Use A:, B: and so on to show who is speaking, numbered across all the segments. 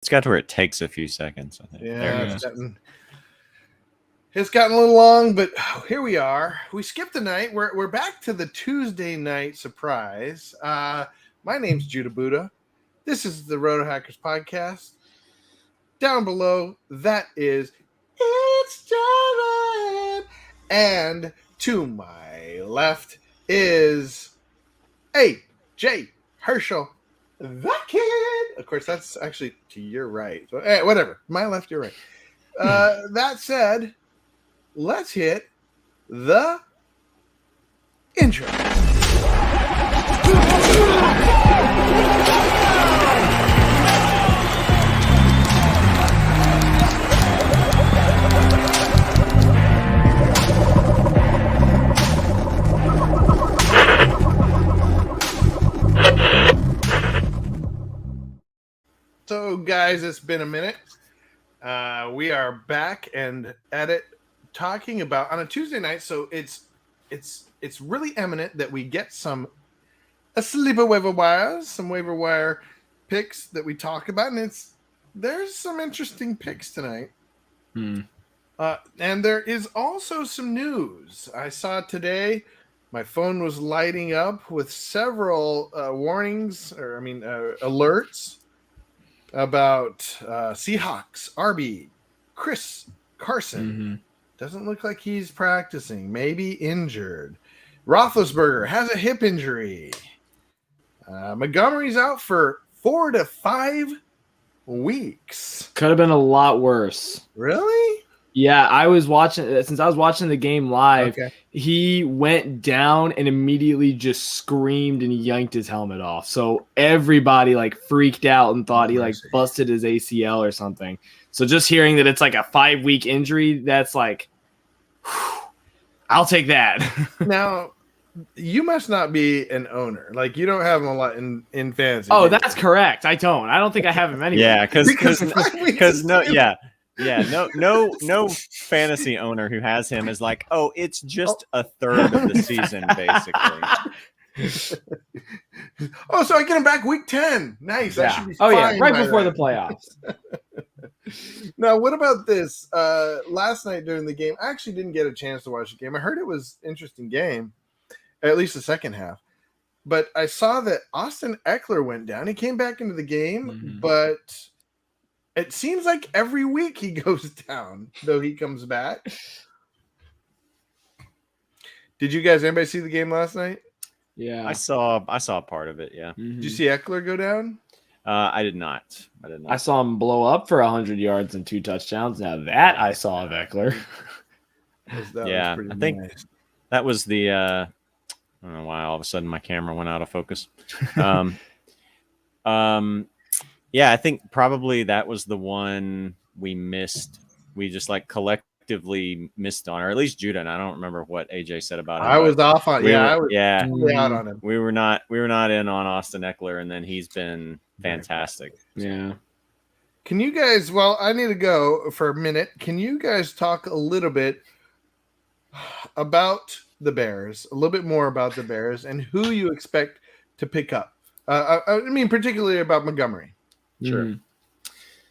A: It's got to where it takes a few seconds, I think.
B: Yeah, it's gotten a little long, but here we are. We skipped a night. We're back to the Tuesday night surprise. My name's Judah Buddha. This is the Rotohackers podcast. Down below, that is It's Jonathan. And to my left is A.J. Herschel, the kid. Of course, that's actually to your right. So, whatever. My left, your right. That said, let's hit the intro. So, guys, it's been a minute. We are back and at it, talking about on a Tuesday night. So it's really eminent that we get a sleeper waiver wire, some waiver wire picks that we talk about, and there's some interesting picks tonight. And there is also some news. I saw today. My phone was lighting up with several alerts about Seahawks, RB, Chris Carson. Doesn't look like he's practicing. Maybe injured. Roethlisberger has a hip injury. Montgomery's out for 4 to 5 weeks.
C: Could have been a lot worse.
B: Really?
C: Yeah, I was watching the game live. Okay. He went down and immediately just screamed and yanked his helmet off. So everybody freaked out and thought he busted his ACL or something. So just hearing that it's a 5-week injury, that's I'll take that.
B: Now, you must not be an owner. You don't have him a lot in fantasy.
C: Oh, that's correct. I don't think I have him anyway.
A: Yeah, because no fantasy owner who has him is it's just a third of the season, basically.
B: So I get him back week 10. Nice.
C: Yeah.
B: That should be fine
C: right before the playoffs.
B: Now, what about this? Last night during the game, I actually didn't get a chance to watch the game. I heard it was an interesting game, at least the second half. But I saw that Austin Eckler went down. He came back into the game, but it seems like every week he goes down, though he comes back. Did you guys, anybody see the game last night?
A: Yeah. I saw part of it, yeah.
B: Did you see Eckler go down?
A: I did not.
C: I saw him blow up for 100 yards and 2 touchdowns. Now that I saw of Eckler.
A: Yeah, I think nice. That was the I don't know why all of a sudden my camera went out of focus. Yeah, I think probably that was the one we missed. We just collectively missed on, or at least Judah. And I don't remember what AJ said about it.
B: I was off on. I was
A: out on him. We were not in on Austin Eckler, and then he's been fantastic.
C: Yeah.
B: Can you guys? Well, I need to go for a minute. Can you guys talk a little bit about the Bears? A little bit more about the Bears and who you expect to pick up. I mean, particularly about Montgomery.
A: Sure.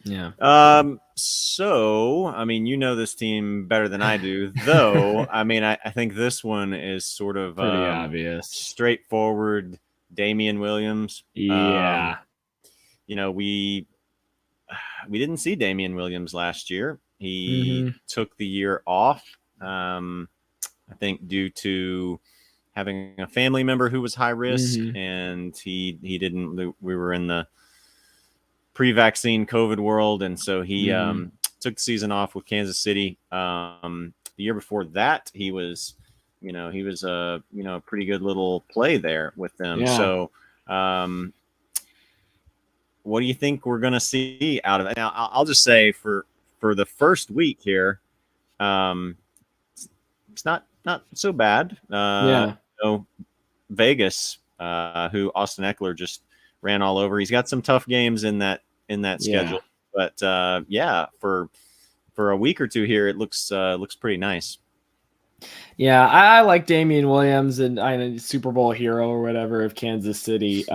C: Yeah.
A: So, I mean, you know this team better than I do, though. I mean, I think this one is sort of
C: pretty obvious,
A: straightforward. Damian Williams.
C: Yeah.
A: We didn't see Damian Williams last year. He took the year off. I think due to having a family member who was high risk, and he didn't. We were in the pre-vaccine COVID world, and so he took the season off with Kansas City. The year before that, he was a pretty good little play there with them.
C: Yeah.
A: So, what do you think we're going to see out of it? Now, I'll just say for the first week here, it's not so bad. Vegas, who Austin Eckler just ran all over. He's got some tough games in that schedule, but for a week or two here, it looks pretty nice.
C: Yeah, I like Damian Williams, and I'm a Super Bowl hero or whatever of Kansas City.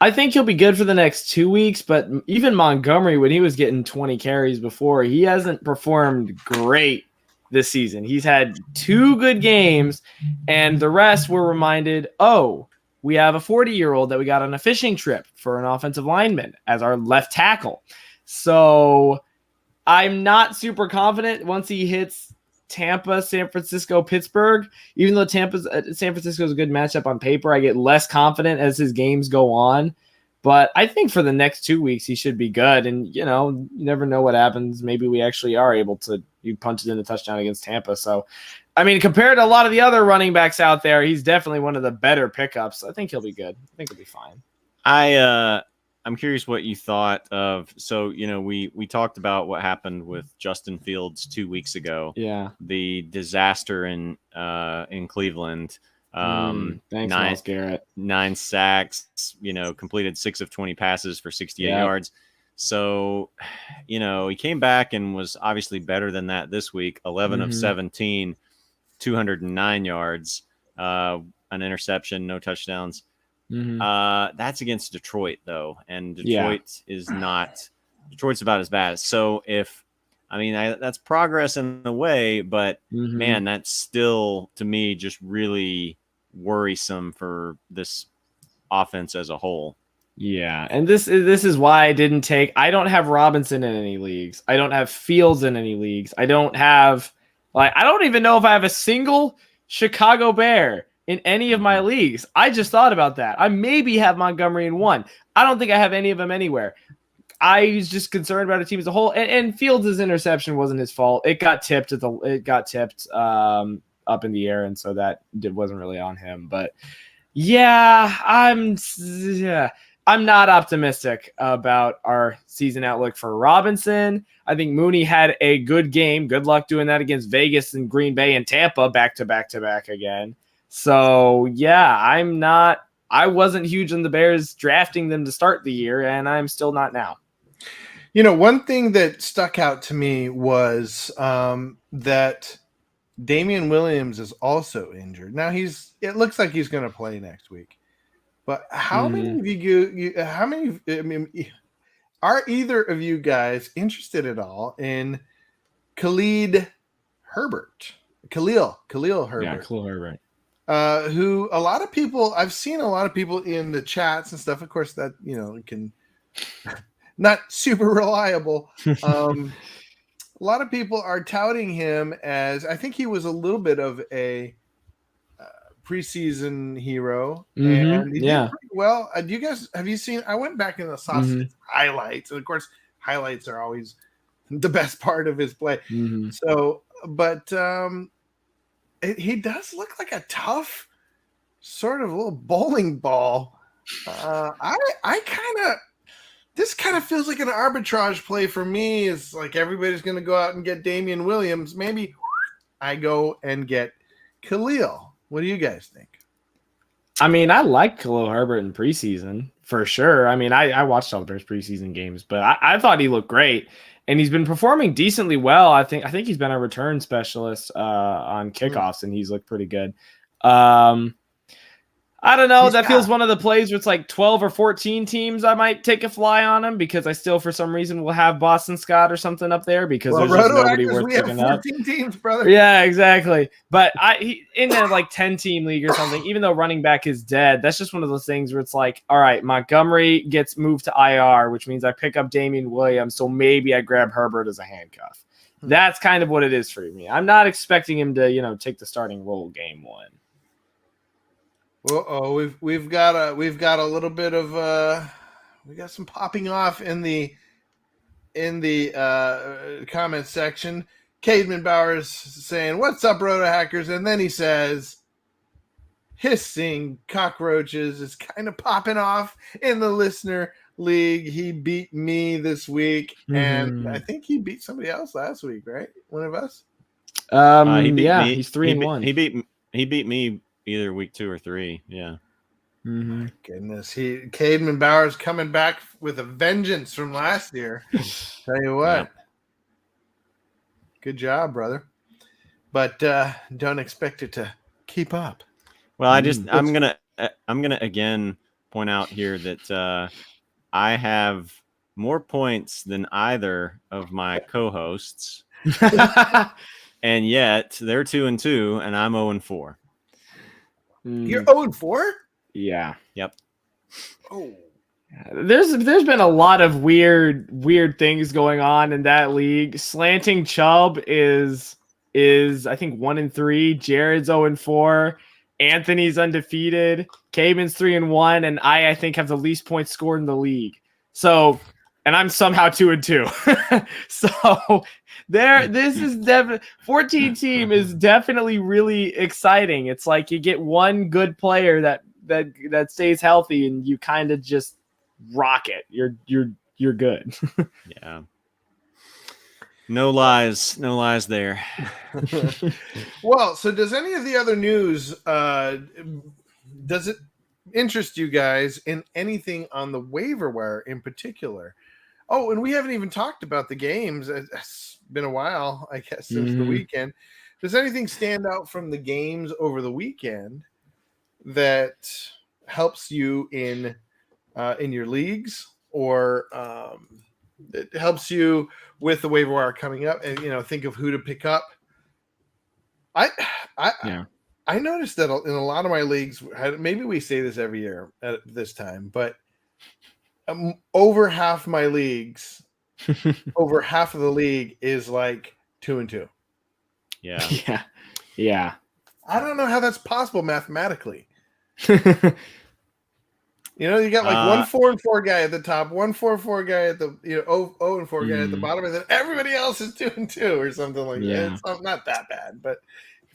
C: I think he'll be good for the next 2 weeks, but even Montgomery, when he was getting 20 carries before, he hasn't performed great this season. He's had 2 good games, and the rest were reminded, oh, we have a 40-year-old that we got on a fishing trip for an offensive lineman as our left tackle. So I'm not super confident once he hits Tampa, San Francisco, Pittsburgh. Even though San Francisco is a good matchup on paper, I get less confident as his games go on. But I think for the next 2 weeks, he should be good. And, you never know what happens. Maybe we actually are able to punch it in the touchdown against Tampa. So, I mean, compared to a lot of the other running backs out there, he's definitely one of the better pickups. I think he'll be good. I think he'll be fine.
A: I'm curious what you thought of. So, we talked about what happened with Justin Fields 2 weeks ago.
C: Yeah.
A: The disaster in Cleveland.
C: Thanks, Myles Garrett.
A: 9 sacks, completed 6 of 20 passes for 68 yards. So, he came back and was obviously better than that this week. 11 of 17, 209 yards, an interception, no touchdowns. That's against Detroit, though, and Detroit's about as bad. So that's progress in a way, but man, that's still to me just really worrisome for this offense as a whole.
C: Yeah, and this is why I don't have Robinson in any leagues. I don't have Fields in any leagues. I don't even know if I have a single Chicago Bear in any of my leagues. I just thought about that. I maybe have Montgomery in one. I don't think I have any of them anywhere. I was just concerned about a team as a whole. And Fields' interception wasn't his fault. It got tipped up in the air, and so that wasn't really on him. But yeah, I'm not optimistic about our season outlook for Robinson. I think Mooney had a good game. Good luck doing that against Vegas and Green Bay and Tampa back to back to back again. So yeah, I wasn't huge on the Bears drafting them to start the year, and I'm still not now.
B: One thing that stuck out to me was that Damian Williams is also injured. Now it looks like he's going to play next week. But how many of you are either of you guys interested at all in Khalil Herbert? Khalil Herbert.
C: Yeah, Khalil Herbert.
B: Who I've seen a lot of people in the chats and stuff. Of course, that can not super reliable. A lot of people are touting him as, I think he was a little bit of a preseason hero, and he did pretty well. Do you guys have you seen? I went back and saw some highlights, and of course, highlights are always the best part of his play. So, but he does look like a tough sort of little bowling ball. This kind of feels like an arbitrage play for me. It's like everybody's going to go out and get Damian Williams. Maybe I go and get Khalil. What do you guys think?
C: I mean, I like Khalil Herbert in preseason for sure. I mean, I watched all the Bears preseason games, but I thought he looked great, and he's been performing decently well. I think he's been a return specialist on kickoffs, and he's looked pretty good. I don't know. That feels one of the plays where it's like 12 or 14 teams. I might take a fly on him because I still, for some reason, will have Boston Scott or something up there because there's just nobody worth picking up.
B: 14 teams, brother.
C: Yeah, exactly. But in a 10-team league or something, even though running back is dead, that's just one of those things where it's like, all right, Montgomery gets moved to IR, which means I pick up Damian Williams, so maybe I grab Herbert as a handcuff. That's kind of what it is for me. I'm not expecting him to, take the starting role game one.
B: Well, we've got a little bit of we got some popping off in the comment section. Cademan Bowers saying, "What's up, Rotohackers?" And then he says, "Hissing cockroaches is kind of popping off in the listener league. He beat me this week, and I think he beat somebody else last week, right? One of us."
A: He beat me.
C: He's 3-1.
A: He beat me either week 2 or 3. Yeah.
B: My goodness, Cademan Bowers coming back with a vengeance from last year. Tell you what, good job, brother. But don't expect it to keep up.
A: Well, I'm gonna again point out here that I have more points than either of my co-hosts, and yet they're 2-2, and I'm 0-4.
B: You're 0-4?
C: Yeah.
A: Yep.
B: Oh.
C: There's been a lot of weird things going on in that league. Slanting Chubb is I think 1-3. Jared's 0-4. Anthony's undefeated. Caven's 3-1, and I think have the least points scored in the league. So, and I'm somehow 2-2. So this is definitely 14 team is definitely really exciting. It's like you get one good player that stays healthy, and you kind of just rock it. You're good.
A: Yeah. No lies there.
B: Well, so does any of the other news does it interest you guys in anything on the waiver wire in particular? Oh, and we haven't even talked about the games. It's been a while, I guess, since the weekend. Does anything stand out from the games over the weekend that helps you in your leagues, or it helps you with the waiver wire coming up, and think of who to pick up? I noticed that in a lot of my leagues, maybe we say this every year at this time, but over half my leagues, over half of the league is like 2-2.
C: Yeah.
B: I don't know how that's possible mathematically. You got like 1-4-4 guy at the top, 1-4-4 guy at the 0-4 guy at the bottom, and then everybody else is 2-2 or something like that. It's not that bad, but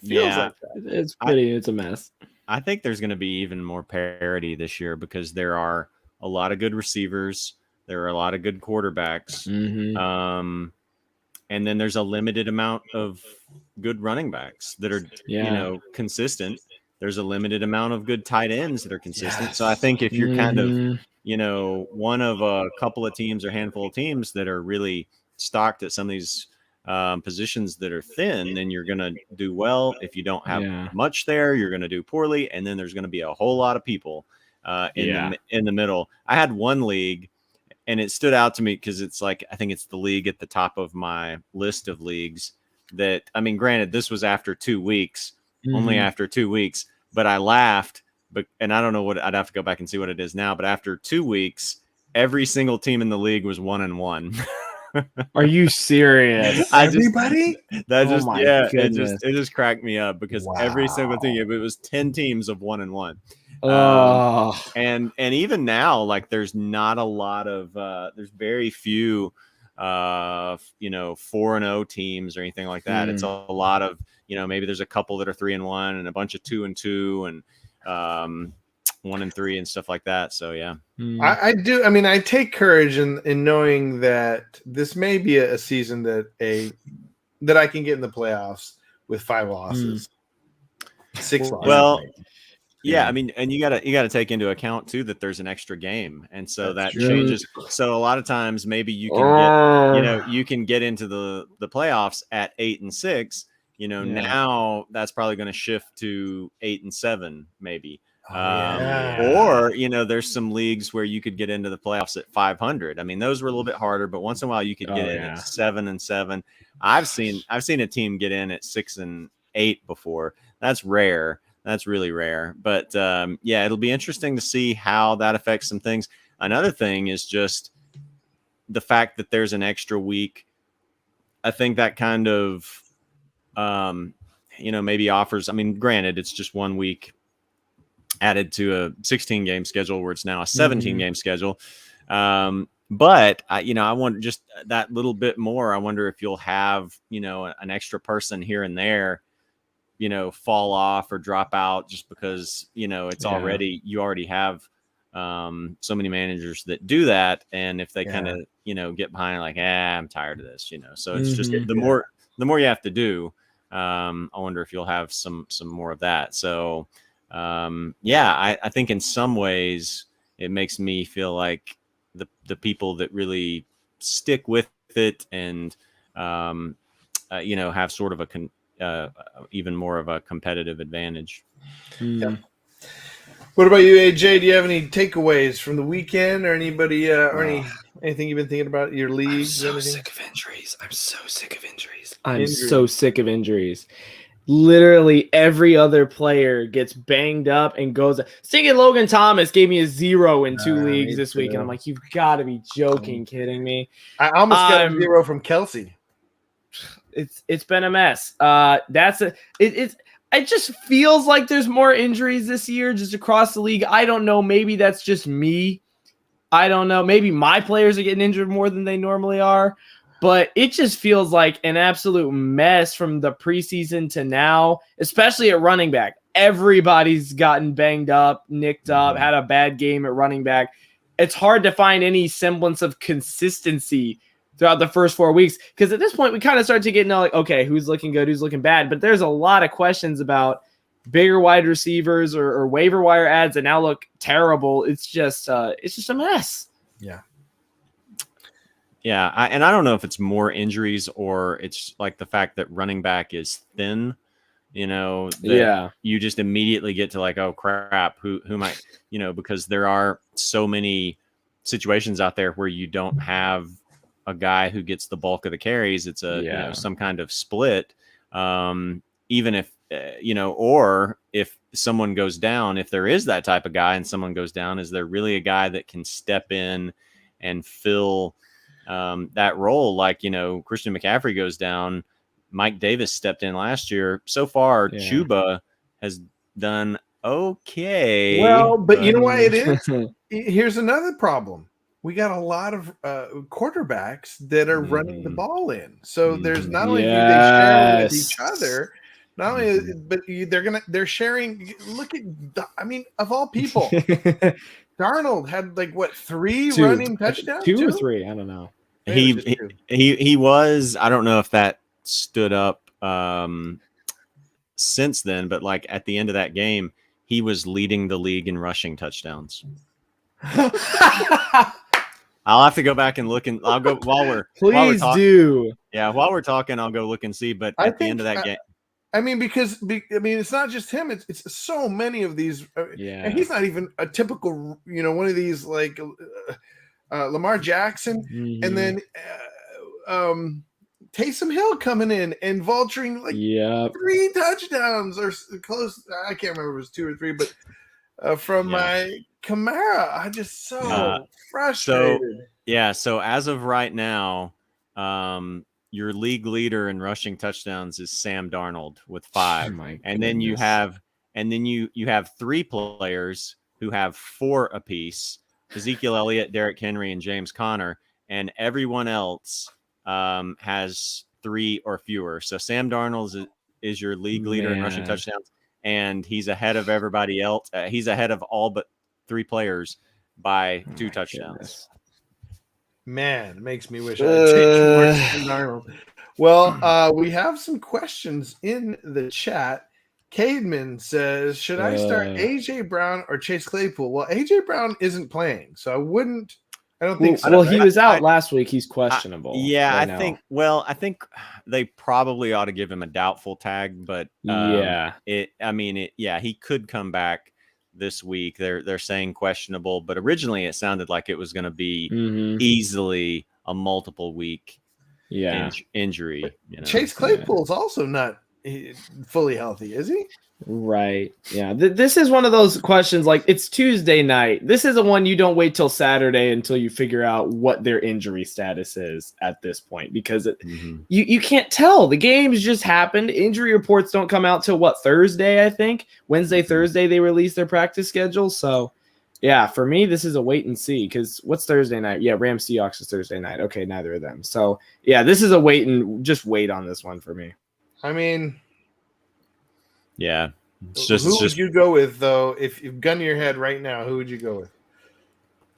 B: it feels like that.
C: It's a mess.
A: I think there's going to be even more parity this year because there are a lot of good receivers, there are a lot of good quarterbacks, and then there's a limited amount of good running backs that are consistent. There's a limited amount of good tight ends that are consistent. Yes. So I think if you're kind of, one of a couple of teams or handful of teams that are really stocked at some of these positions that are thin, then you're going to do well. If you don't have much there, you're going to do poorly. And then there's going to be a whole lot of people in the middle. I had one league, and it stood out to me because it's like, I think it's the league at the top of my list of leagues that, I mean, granted, this was after 2 weeks, only after 2 weeks. But I laughed, and I don't know what I'd have to go back and see what it is now. But after 2 weeks, every single team in the league was 1-1.
C: Are you serious?
B: Everybody?
A: It just cracked me up because every single team, it was 10 teams of 1-1. And even now, like there's not a lot of there's very few 4-0 teams or anything like that. It's a lot of maybe there's a couple that are 3-1 and a bunch of 2-2 and 1-3 and stuff like that. So yeah,
B: I do. I mean, I take courage in knowing that this may be a season that I can get in the playoffs with 5 losses, 6 losses.
A: Well, yeah, I mean, and you gotta take into account too that there's an extra game, and so that changes. So a lot of times, maybe you can get into the playoffs at 8-6. Now that's probably going to shift to 8-7, maybe. Or there's some leagues where you could get into the playoffs at 500. I mean, those were a little bit harder, but once in a while you could get in at 7-7. I've seen a team get in at 6-8 before. That's rare. That's really rare. But it'll be interesting to see how that affects some things. Another thing is just the fact that there's an extra week. I think that kind of maybe offers. I mean, granted, it's just 1 week added to a 16-game schedule where it's now a 17-game schedule. But I want just that little bit more. I wonder if you'll have, an extra person here and there, fall off or drop out just because, it's you already have so many managers that do that. And if they kind of, get behind like, I'm tired of this, so it's just the more you have to do. I wonder if you'll have some more of that. So I think in some ways it makes me feel like the people that really stick with it and have sort of even more of a competitive advantage.
B: Yeah. What about you, AJ? Do you have any takeaways from the weekend, or anybody, or anything you've been thinking about your leagues?
C: I'm so sick of injuries. I'm so sick of injuries. Literally every other player gets banged up and goes. Singing Logan Thomas gave me a 0 in 2 leagues this week, and I'm like, you've got to be kidding me.
B: I almost got a 0 from Kelsey.
C: It's been a mess. It just feels like there's more injuries this year just across the league. I don't know. Maybe that's just me. I don't know. Maybe my players are getting injured more than they normally are. But it just feels like an absolute mess from the preseason to now, especially at running back. Everybody's gotten banged up, nicked up, had a bad game at running back. It's hard to find any semblance of consistency throughout the first 4 weeks, because at this point we kind of start to get into like, okay, who's looking good, who's looking bad. But there's a lot of questions about bigger wide receivers or waiver wire ads that now look terrible. It's just a mess.
B: Yeah.
A: Yeah, and I don't know if it's more injuries or it's like the fact that running back is thin. You just immediately get to like, oh crap, who might, because there are so many situations out there where you don't have a guy who gets the bulk of the carries. It's some kind of split. Even if or if someone goes down, if there is that type of guy and someone goes down, is there really a guy that can step in and fill that role? Like, Christian McCaffrey goes down. Mike Davis stepped in last year. So far, Chuba has done okay.
B: Well, but you know why it is? Here's another problem. We got a lot of quarterbacks that are running the ball in. So there's not only do they share with each other, not only, but they're sharing. Look at, of all people, Darnold had like what, 3 running touchdowns?
C: 2 or 3, I don't know.
A: He was, I don't know if that stood up since then, but like at the end of that game, he was leading the league in rushing touchdowns. I'll have to go back and look, and I'll go while we're
C: do.
A: Yeah, while we're talking, I'll go look and see. But at the end of that game,
B: because it's not just him; it's so many of these. And he's not even a typical, one of these like Lamar Jackson, and then Taysom Hill coming in and vulturing like 3 touchdowns or close. I can't remember if it was 2 or 3, but from my Kamara, I'm just so frustrated.
A: So as of right now, your league leader in rushing touchdowns is Sam Darnold with 5. And then you have 3 players who have 4 apiece: Ezekiel Elliott, Derrick Henry, and James Conner, and everyone else has 3 or fewer. So Sam Darnold is your league leader in rushing touchdowns, and he's ahead of everybody else. He's ahead of all but 3 players by 2 touchdowns.
B: Goodness. Man, it makes me wish I had changed Darnold. Well, we have some questions in the chat. Cademan says, should I start AJ Brown or Chase Claypool? Well, AJ Brown isn't playing, so I don't think so.
C: Well, he was out last week. He's questionable.
A: I think they probably ought to give him a doubtful tag, but he could come back this week. They're saying questionable, but originally it sounded like it was going to be easily a multiple week injury.
B: Chase Claypool's also not fully healthy, is he?
C: Right. Yeah. This is one of those questions, like, it's Tuesday night. This isn't one you don't wait till Saturday until you figure out what their injury status is at this point, because you can't tell. The games just happened. Injury reports don't come out till Thursday, I think. Wednesday, Thursday, they release their practice schedule. So, yeah, for me, this is a wait and see, because what's Thursday night? Yeah, Rams Seahawks is Thursday night. Okay, neither of them. So, yeah, this is a wait on this one for me.
A: Yeah.
B: Who would you go with, though? If you gun to your head right now, who would you go with?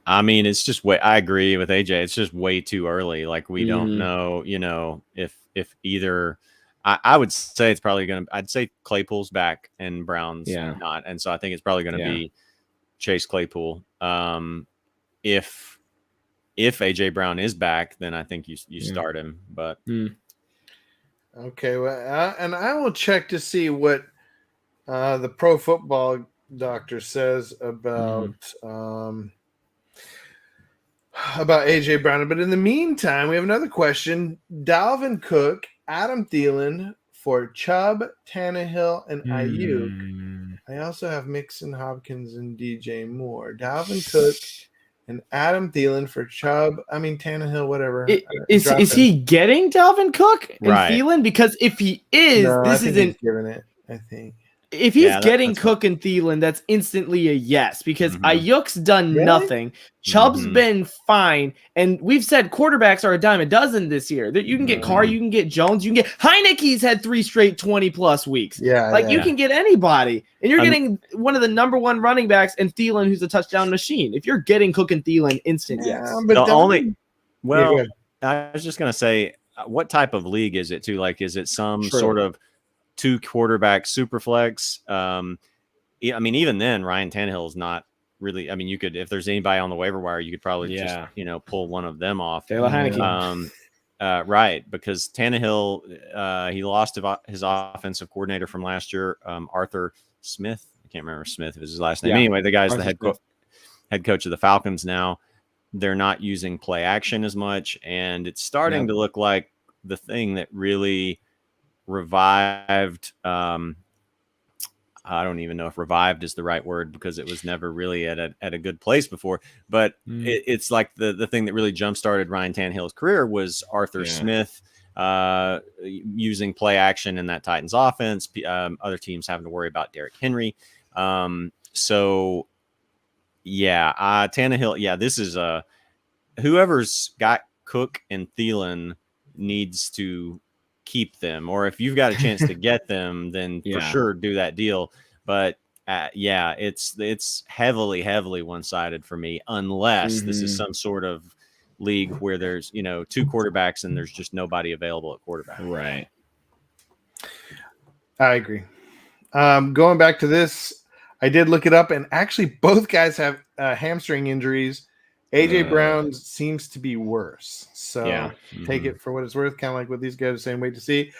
A: It's just I agree with AJ. It's just way too early. Like, we don't know, if either. I would say it's probably I'd say Claypool's back and Brown's not. And so I think it's probably going to be Chase Claypool. If AJ Brown is back, then I think you start him. But
B: okay, well, and I will check to see what the Pro Football doctor says about AJ Brown. But in the meantime, we have another question. Dalvin Cook, Adam Thielen for Chubb, Tannehill, and Ayuk. I also have Mixon, Hopkins, and DJ Moore. Dalvin Cook and Adam Thielen for Chubb. I mean, Tannehill, whatever.
C: Is he getting Dalvin Cook and Thielen? Because if he is,
B: this isn't he's giving it, I think.
C: If he's getting Cook and Thielen, that's instantly a yes, because Ayuk's done nothing. Chubb's been fine. And we've said quarterbacks are a dime a dozen this year. That you can get Carr, you can get Jones, you can get Heineke's had 3 straight 20+ weeks. You can get anybody. And you're getting one of the number 1 running backs and Thielen, who's a touchdown machine. If you're getting Cook and Thielen, instant yes.
A: But I was just gonna say, what type of league is it too? Like, is it some sort of 2 quarterback super flex? I mean, even then, Ryan Tannehill is not really. I mean, you could, if there's anybody on the waiver wire, you could probably just pull one of them off. Right, because Tannehill, he lost his offensive coordinator from last year, Arthur Smith. I can't remember Smith is his last name. Anyway, the guy's the head coach of the Falcons now. They're not using play action as much, and it's starting to look like the thing that really revived. I don't even know if revived is the right word, because it was never really at a good place before, but it's like the thing that really jump-started Ryan Tannehill's career was Arthur Smith using play action in that Titans offense, other teams having to worry about Derrick Henry. Tannehill, this is whoever's got Cook and Thielen needs to keep them, or if you've got a chance to get them, then for sure do that deal. But it's heavily one-sided for me, unless this is some sort of league where there's 2 quarterbacks and there's just nobody available at quarterback.
C: Right.
B: I agree. Going back to this, I did look it up, and actually both guys have hamstring injuries. AJ Brown seems to be worse. So take it for what it's worth, kind of like what these guys are saying, wait to see.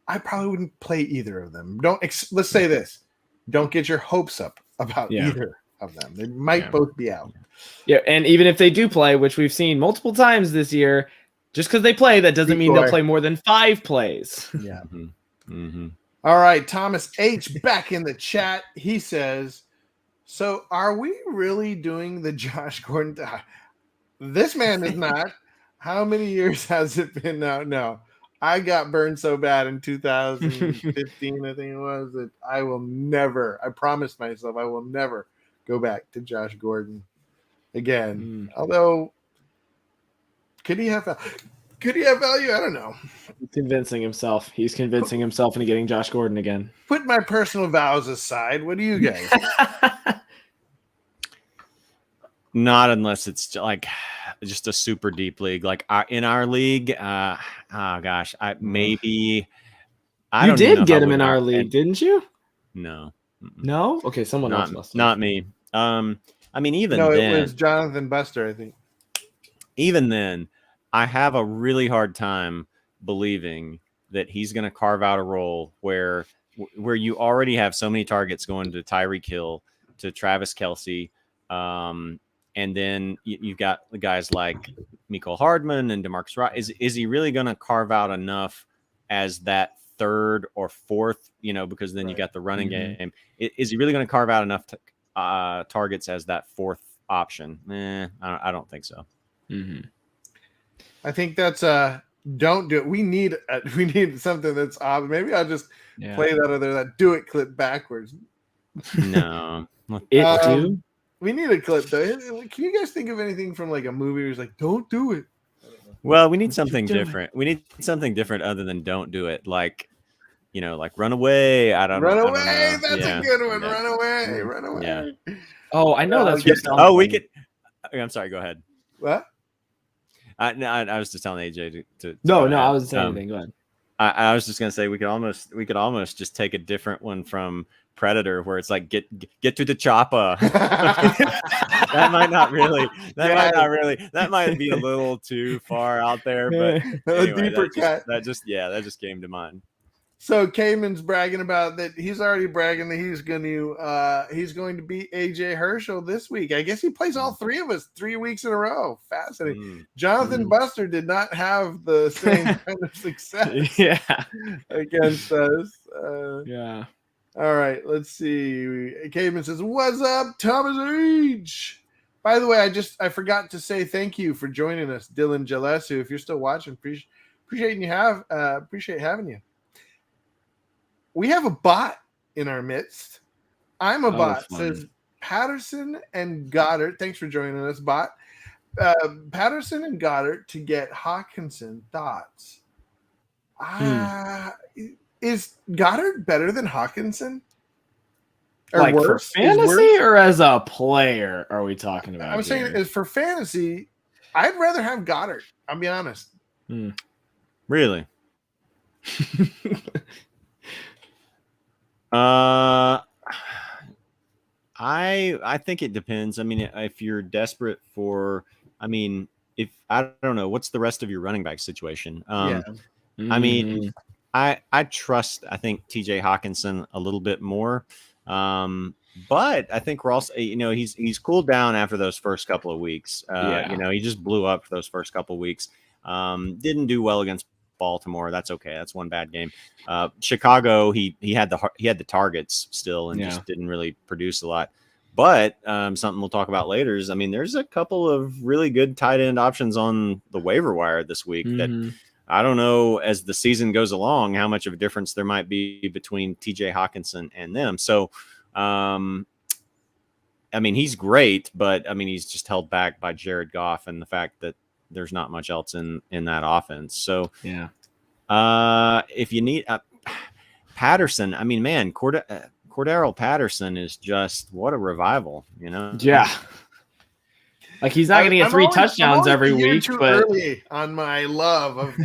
B: I probably wouldn't play either of them. Let's say this. Don't get your hopes up about either of them. They might both be out.
C: Yeah, and even if they do play, which we've seen multiple times this year, just because they play, that doesn't mean they'll play more than 5 plays.
B: Yeah. All right, Thomas H. back in the chat. He says, so are we really doing the Josh Gordon? This man is not. How many years has it been now? No. I got burned so bad in 2015, I think it was, that I will never, I promised myself I will never go back to Josh Gordon again. Although, could he have value? I don't know.
C: He's convincing himself into getting Josh Gordon again.
B: Put my personal vows aside. What do you guys?
A: Not unless it's like just a super deep league, like in our league. You
C: did get him in our league, didn't you?
A: No.
C: No. Okay, someone else must.
A: Not me. I mean, even
B: then,
A: it
B: was Jonathan Buster, I think.
A: Even then, I have a really hard time believing that he's going to carve out a role where you already have so many targets going to Tyreek Hill, to Travis Kelce. And then you've got the guys like Mecole Hardman and DeMarcus Wright. Is he really going to carve out enough as that 3rd or 4th, because then you got the running game. Is he really going to carve out enough targets as that 4th option? I don't think so.
B: I think that's don't do it. We need something that's obvious. Maybe I'll just play that do it clip backwards.
A: No.
B: We need a clip though. Can you guys think of anything from like a movie where it's like, don't do it?
A: Well, we need something different. We need something different other than don't do it. Like, like run away.
B: Run away. That's a good one. Run away.
A: Yeah.
C: Oh, I know that's.
A: We could. I'm sorry. Go ahead.
B: What?
A: I was just telling AJ to
C: No, I wasn't saying anything. Go ahead.
A: I was just gonna say we could almost just take a different one from Predator, where it's like get to the chopper. That might be a little too far out there, but anyway, that just came to mind.
B: So Cayman's bragging about that. He's already bragging that he's going to beat AJ Herschel this week. I guess he plays all three of us 3 weeks in a row. Fascinating. Jonathan Buster did not have the same kind of success against us.
C: Yeah.
B: All right, let's see. Cayman says, "What's up, Thomas H?" By the way, I forgot to say thank you for joining us, Dylan Gillespie. If you're still watching, appreciate having you. We have a bot in our midst. I'm a bot. Says Patterson and Goddard. Thanks for joining us, bot. Patterson and Goddard to get Hawkinson thoughts. Is Goddard better than Hawkinson?
C: Or like worse? For fantasy or as a player are we talking about?
B: I'm saying is for fantasy, I'd rather have Goddard. I'll be honest.
A: Really? I think it depends. I mean, if you're desperate for, if I don't know, what's the rest of your running back situation? I mean, I trust, I think TJ Hawkinson a little bit more. But I think we're also, he's cooled down after those first couple of weeks. He just blew up for those first couple of weeks. Didn't do well against Baltimore. That's okay. That's one bad game. Chicago, he had the targets still and just didn't really produce a lot. But something we'll talk about later is, there's a couple of really good tight end options on the waiver wire this week that I don't know, as the season goes along, how much of a difference there might be between TJ Hawkinson and them. So, he's great, but he's just held back by Jared Goff and the fact that there's not much else in that offense. So, if you need Patterson, Cordero Patterson is just what a revival,
C: Yeah. Like he's not going to get 3 touchdowns every week, but
B: early on my love of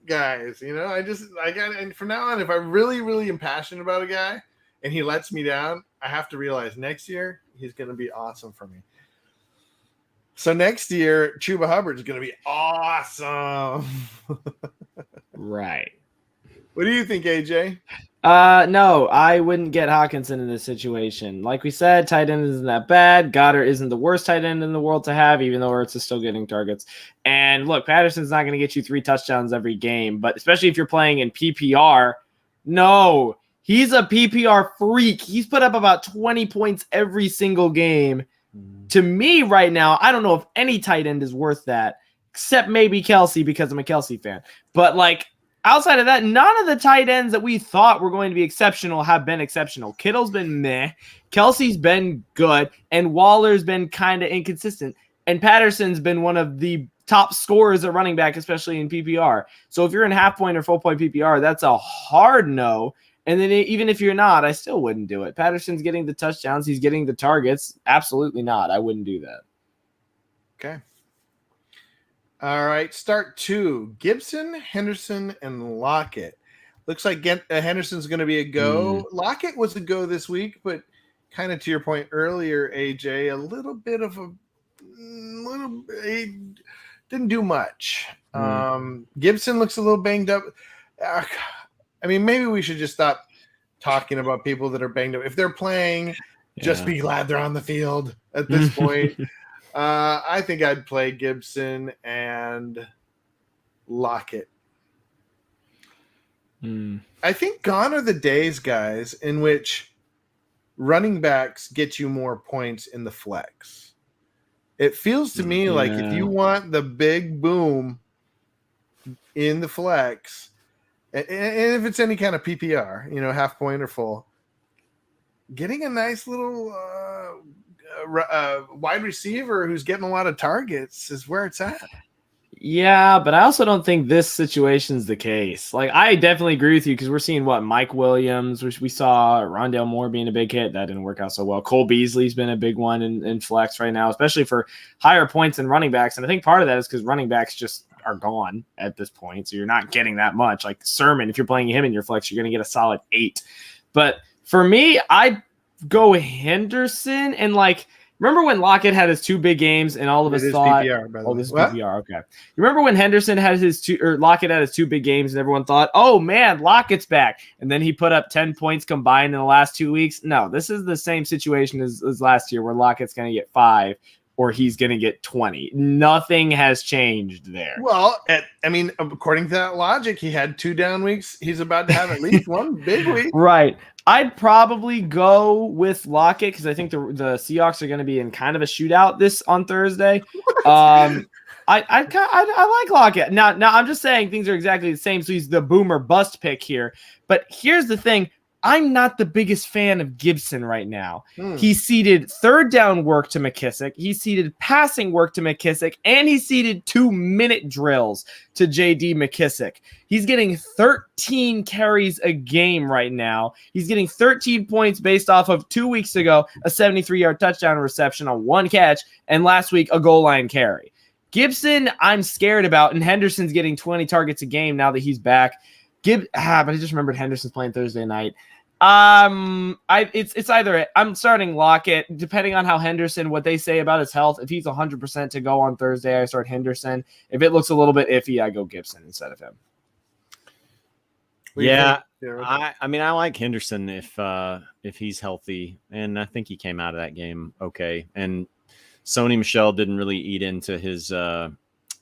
B: guys, and from now on, if I really, really am passionate about a guy and he lets me down, I have to realize next year he's going to be awesome for me. So next year, Chuba Hubbard is going to be awesome.
C: Right.
B: What do you think, AJ?
C: No, I wouldn't get Hawkinson in this situation. Like we said, tight end isn't that bad. Goddard isn't the worst tight end in the world to have, even though Ertz is still getting targets. And look, Patterson's not going to get you 3 touchdowns every game, but especially if you're playing in PPR, no, he's a PPR freak. He's put up about 20 points every single game. To me right now, I don't know if any tight end is worth that, except maybe Kelsey because I'm a Kelsey fan. But outside of that, none of the tight ends that we thought were going to be exceptional have been exceptional. Kittle's been meh. Kelsey's been good. And Waller's been kind of inconsistent. And Patterson's been one of the top scorers at running back, especially in PPR. So if you're in half point or full point PPR, that's a hard no. And then even if you're not, I still wouldn't do it. Patterson's getting the touchdowns. He's getting the targets. Absolutely not. I wouldn't do that.
B: Okay. All right, start 2. Gibson, Henderson, and Lockett. Looks like Henderson's going to be a go. Lockett was a go this week, but kind of to your point earlier, AJ, a little bit of he didn't do much. Gibson looks a little banged up. Maybe we should just stop talking about people that are banged up. If they're playing, just be glad they're on the field at this point. I think I'd play Gibson and Lockett. I think gone are the days, guys, in which running backs get you more points in the flex. It feels to me like if you want the big boom in the flex, and if it's any kind of PPR, half point or full, getting a nice little wide receiver who's getting a lot of targets is where it's at.
C: Yeah, but I also don't think this situation's the case. I definitely agree with you because we're seeing Mike Williams, which we saw Rondale Moore being a big hit. That didn't work out so well. Cole Beasley's been a big one in flex right now, especially for higher points than running backs. And I think part of that is because running backs just are gone at this point. So you're not getting that much. Like Sermon, if you're playing him in your flex, you're going to get a solid 8. But for me, I'd go Henderson and Remember when Lockett had his 2 big games and all of us thought,
B: PPR, by the way.
C: this is
B: What?
C: PPR, okay. You remember when Henderson had Lockett had his 2 big games and everyone thought, oh man, Lockett's back. And then he put up 10 points combined in the last 2 weeks. No, this is the same situation as last year where Lockett's going to get 5 or he's going to get 20. Nothing has changed there.
B: Well, I mean, according to that logic, he had 2 down weeks. He's about to have at least 1 big week.
C: Right. I'd probably go with Lockett because I think the Seahawks are going to be in kind of a shootout this on Thursday. I like Lockett. Now I'm just saying things are exactly the same. So he's the boomer bust pick here. But here's the thing. I'm not the biggest fan of Gibson right now. He ceded 3rd down work to McKissick. He ceded passing work to McKissick, and he ceded 2-minute drills to J.D. McKissick. He's getting 13 carries a game right now. He's getting 13 points based off of 2 weeks ago, a 73-yard touchdown reception on 1 catch, and last week a goal line carry. Gibson, I'm scared about, and Henderson's getting 20 targets a game now that he's back. But I just remembered Henderson's playing Thursday night. It's either I'm starting Lockett, depending on how Henderson, what they say about his health. If he's 100% to go on Thursday, I start Henderson. If it looks a little bit iffy, I go Gibson instead of him.
A: Yeah, I mean, I like Henderson if he's healthy, and I think he came out of that game okay. And Sony Michel didn't really eat into his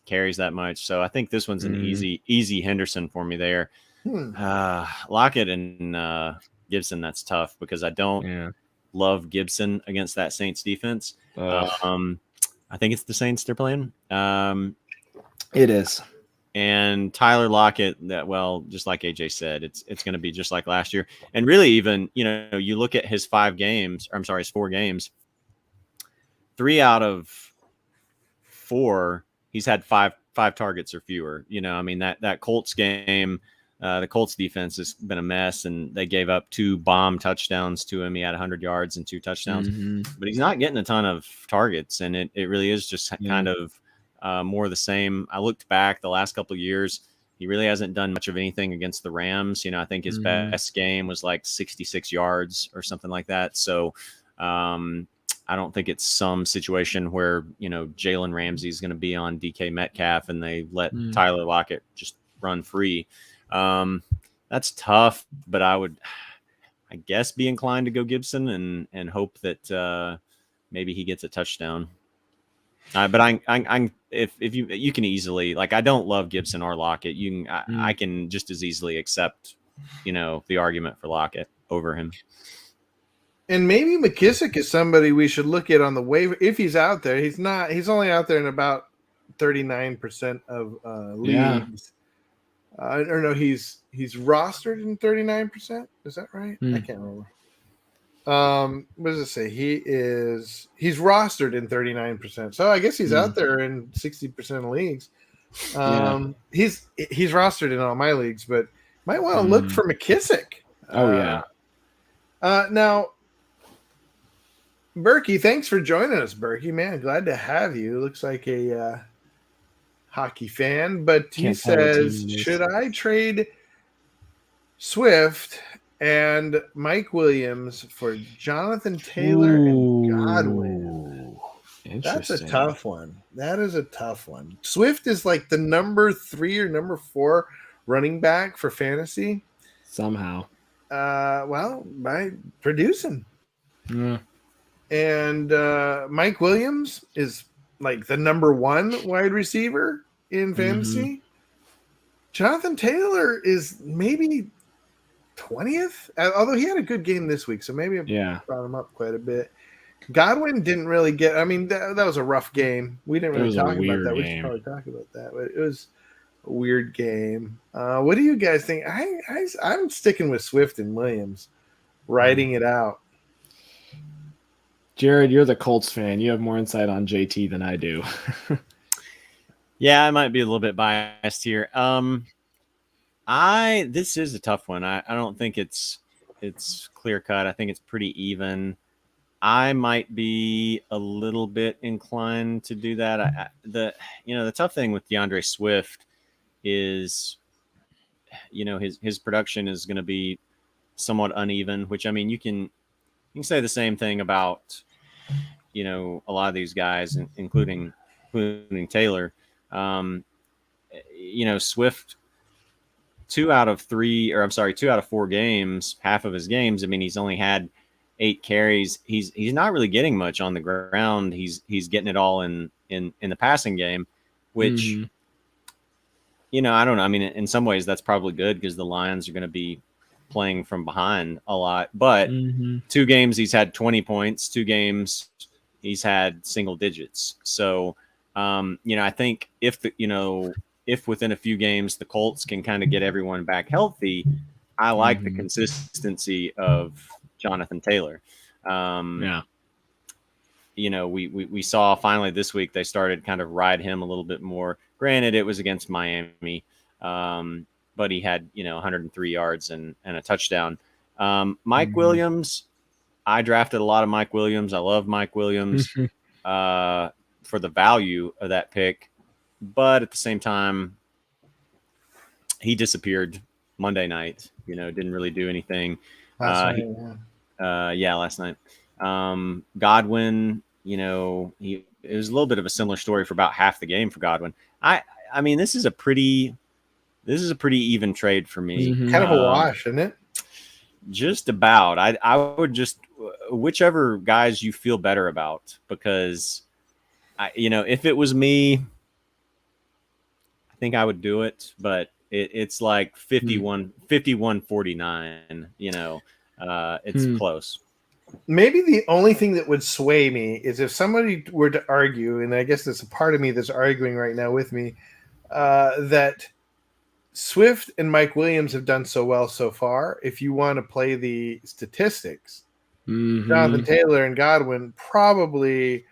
A: carries that much, so I think this one's an easy Henderson for me there. Lockett and Gibson, that's tough because I don't love Gibson against that Saints defense. I think it's the Saints they're playing.
C: It is.
A: And Tyler Lockett, just like AJ said, it's going to be just like last year. And really, even you look at his 4 games. 3 out of 4, he's had five targets or fewer. I mean that Colts game. The Colts defense has been a mess, and they gave up 2 bomb touchdowns to him. He had 100 yards and 2 touchdowns, but he's not getting a ton of targets, and it really is just kind of more of the same. I looked back the last couple of years. He really hasn't done much of anything against the Rams. I think his best game was like 66 yards or something like that. So I don't think it's some situation where, Jalen Ramsey is going to be on DK Metcalf and they let Tyler Lockett just run free. That's tough, but I would, I guess, be inclined to go Gibson and hope that maybe he gets a touchdown. But if you can easily, like, I don't love Gibson or Lockett. I can just as easily accept, the argument for Lockett over him.
B: And maybe McKissick is somebody we should look at on the waiver if he's out there. He's not. He's only out there in about 39% of leagues. Or no, he's rostered in 39%. Is that right? I can't remember. What does it say? He's rostered in 39%. So I guess he's out there in 60% of leagues. He's rostered in all my leagues, but might want to look for McKissick. Now, Berkey, thanks for joining us, Berkey. Man, glad to have you. Looks like a hockey fan, but he says, should I trade Swift and Mike Williams for Jonathan Taylor and Godwin? That's a tough one. That is a tough one. Swift is like the number 3 or number 4 running back for fantasy.
C: Somehow.
B: By producing.
C: Yeah.
B: And Mike Williams is like the number 1 wide receiver in fantasy. Jonathan Taylor is maybe 20th, although he had a good game this week, so maybe I brought him up quite a bit. Godwin didn't really get. I mean, that was a rough game. We didn't really talk about that. We should probably talk about that, but it was a weird game. What do you guys think? I'm sticking with Swift and Williams, riding it out.
C: Jared, you're the Colts fan. You have more insight on JT than I do.
A: Yeah, I might be a little bit biased here. This is a tough one. I don't think it's clear cut. I think it's pretty even. I might be a little bit inclined to do that. The tough thing with DeAndre Swift is, his production is going to be somewhat uneven. Which, I mean, you can say the same thing about a lot of these guys, including Taylor, Swift, 2 out of 4 games, half of his games. I mean, he's only had 8 carries. He's not really getting much on the ground. He's getting it all in the passing game, which, I don't know. I mean, in some ways that's probably good because the Lions are going to be playing from behind a lot. But 2 games he's had 20 points. 2 games he's had single digits. So, I think if within a few games the Colts can kind of get everyone back healthy, I like the consistency of Jonathan Taylor. We saw finally this week they started kind of ride him a little bit more. Granted, it was against Miami, but he had 103 yards and a touchdown. Mike Williams, I drafted a lot of Mike Williams. I love Mike Williams for the value of that pick, but at the same time, he disappeared Monday night. Didn't really do anything. Last night. Godwin, it was a little bit of a similar story for about half the game for Godwin. I mean, this is a pretty even trade for me.
B: Kind of a wash, isn't it?
A: Just about. I would just whichever guys you feel better about, because if it was me, I think I would do it, but it's like 51-49, it's close.
B: Maybe the only thing that would sway me is if somebody were to argue, and I guess there's a part of me that's arguing right now with me, that Swift and Mike Williams have done so well so far. If you want to play the statistics, Jonathan Taylor and Godwin probably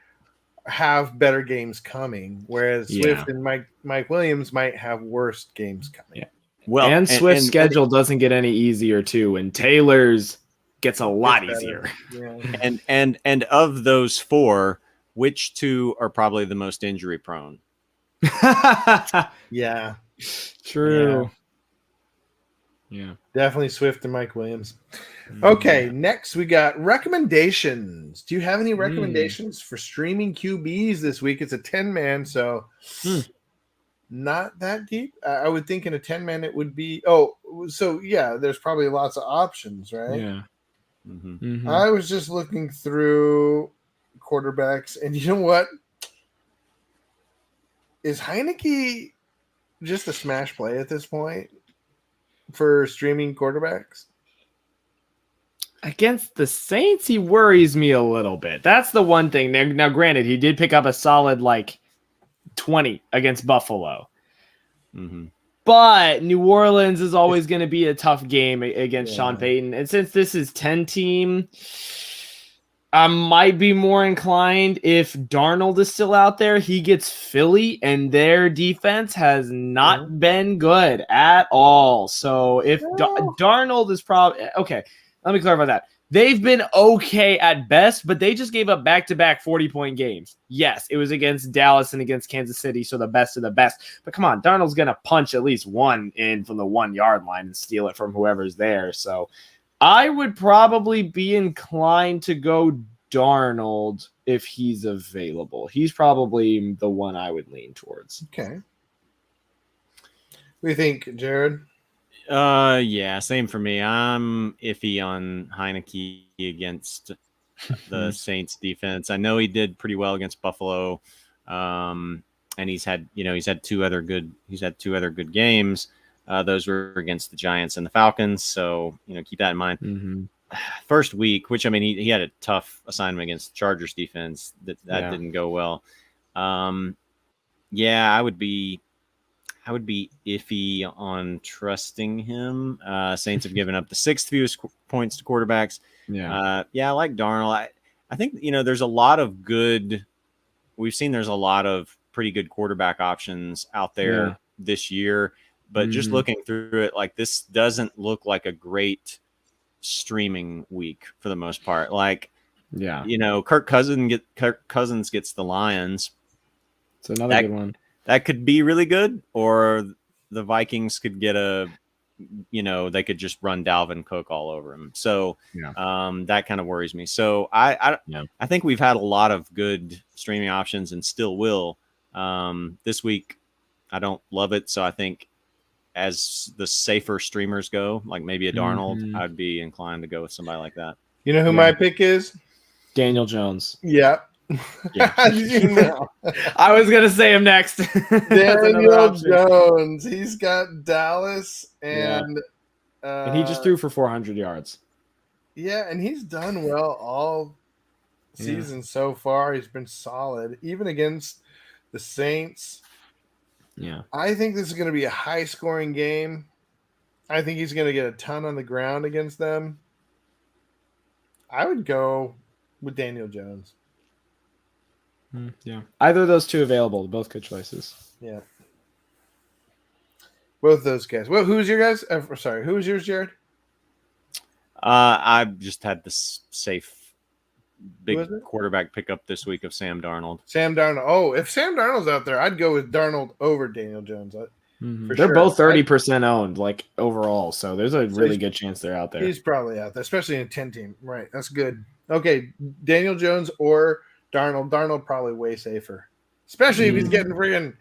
B: have better games coming, whereas Swift and Mike Williams might have worse games coming.
C: Yeah. Well, and Swift's schedule doesn't get any easier too, and Taylor's gets a lot easier.
B: Yeah.
A: And of those 4, which 2 are probably the most injury prone?
B: Yeah.
C: True. Yeah.
B: Definitely Swift and Mike Williams. Okay, next we got recommendations. Do you have any recommendations for streaming QBs this week? It's a 10-man, so not that deep. I would think in a 10-man it would be. There's probably lots of options, right?
C: Yeah.
B: I was just looking through quarterbacks, and you know what? Is Heineke just a smash play at this point for streaming quarterbacks?
C: Against the Saints, he worries me a little bit. That's the one thing. Now, granted, he did pick up a solid 20 against Buffalo. But New Orleans is always going to be a tough game against Sean Payton. And since this is 10-team, I might be more inclined if Darnold is still out there. He gets Philly, and their defense has not been good at all. So if Darnold is probably – okay, let me clarify that. They've been okay at best, but they just gave up back-to-back 40-point games. Yes, it was against Dallas and against Kansas City, so the best of the best. But come on, Darnold's going to punch at least one in from the 1-yard line and steal it from whoever's there. So I would probably be inclined to go Darnold if he's available. He's probably the one I would lean towards.
B: Okay. What do you think, Jared?
A: Yeah, same for me. I'm iffy on Heineke against the Saints defense. I know he did pretty well against Buffalo, and he's had 2 other good games. Those were against the Giants and the Falcons, so keep that in mind. First week, which I mean, he had a tough assignment against the Chargers defense that didn't go well. I would be iffy on trusting him. Saints have given up the 6th fewest points to quarterbacks. I like Darnold. I think there's a lot of good. We've seen there's a lot of pretty good quarterback options out there this year, but just looking through it, this doesn't look like a great streaming week for the most part. Kirk Cousins gets the Lions.
C: It's another good one.
A: That could be really good, or the Vikings could get a they could just run Dalvin Cook all over him. So
C: Yeah.
A: that kind of worries me. So I think we've had a lot of good streaming options and still will. This week, I don't love it. So I think as the safer streamers go, like maybe a Darnold, I'd be inclined to go with somebody like that.
B: You know who my pick is?
C: Daniel Jones.
B: Yeah. How did you know?
C: I was gonna say him next.
B: Daniel Jones. He's got Dallas and
C: he just threw for 400 yards.
B: Yeah, and he's done well all season so far. He's been solid, even against the Saints.
C: Yeah.
B: I think this is going to be a high-scoring game. I think he's going to get a ton on the ground against them. I would go with Daniel Jones.
C: Yeah. Either of those two available. Both good choices.
B: Yeah. Both those guys. Well, who's your guys? Sorry, who was yours, Jared?
A: I just had this safe big quarterback pickup this week of Sam Darnold.
B: Sam Darnold. Oh, if Sam Darnold's out there, I'd go with Darnold over Daniel Jones.
C: They're both 30% owned, like overall. So there's a really good chance they're out there.
B: He's probably out there, especially in a 10 team. Right. That's good. Okay. Daniel Jones or Darnold. Darnold probably way safer, especially if he's getting friggin'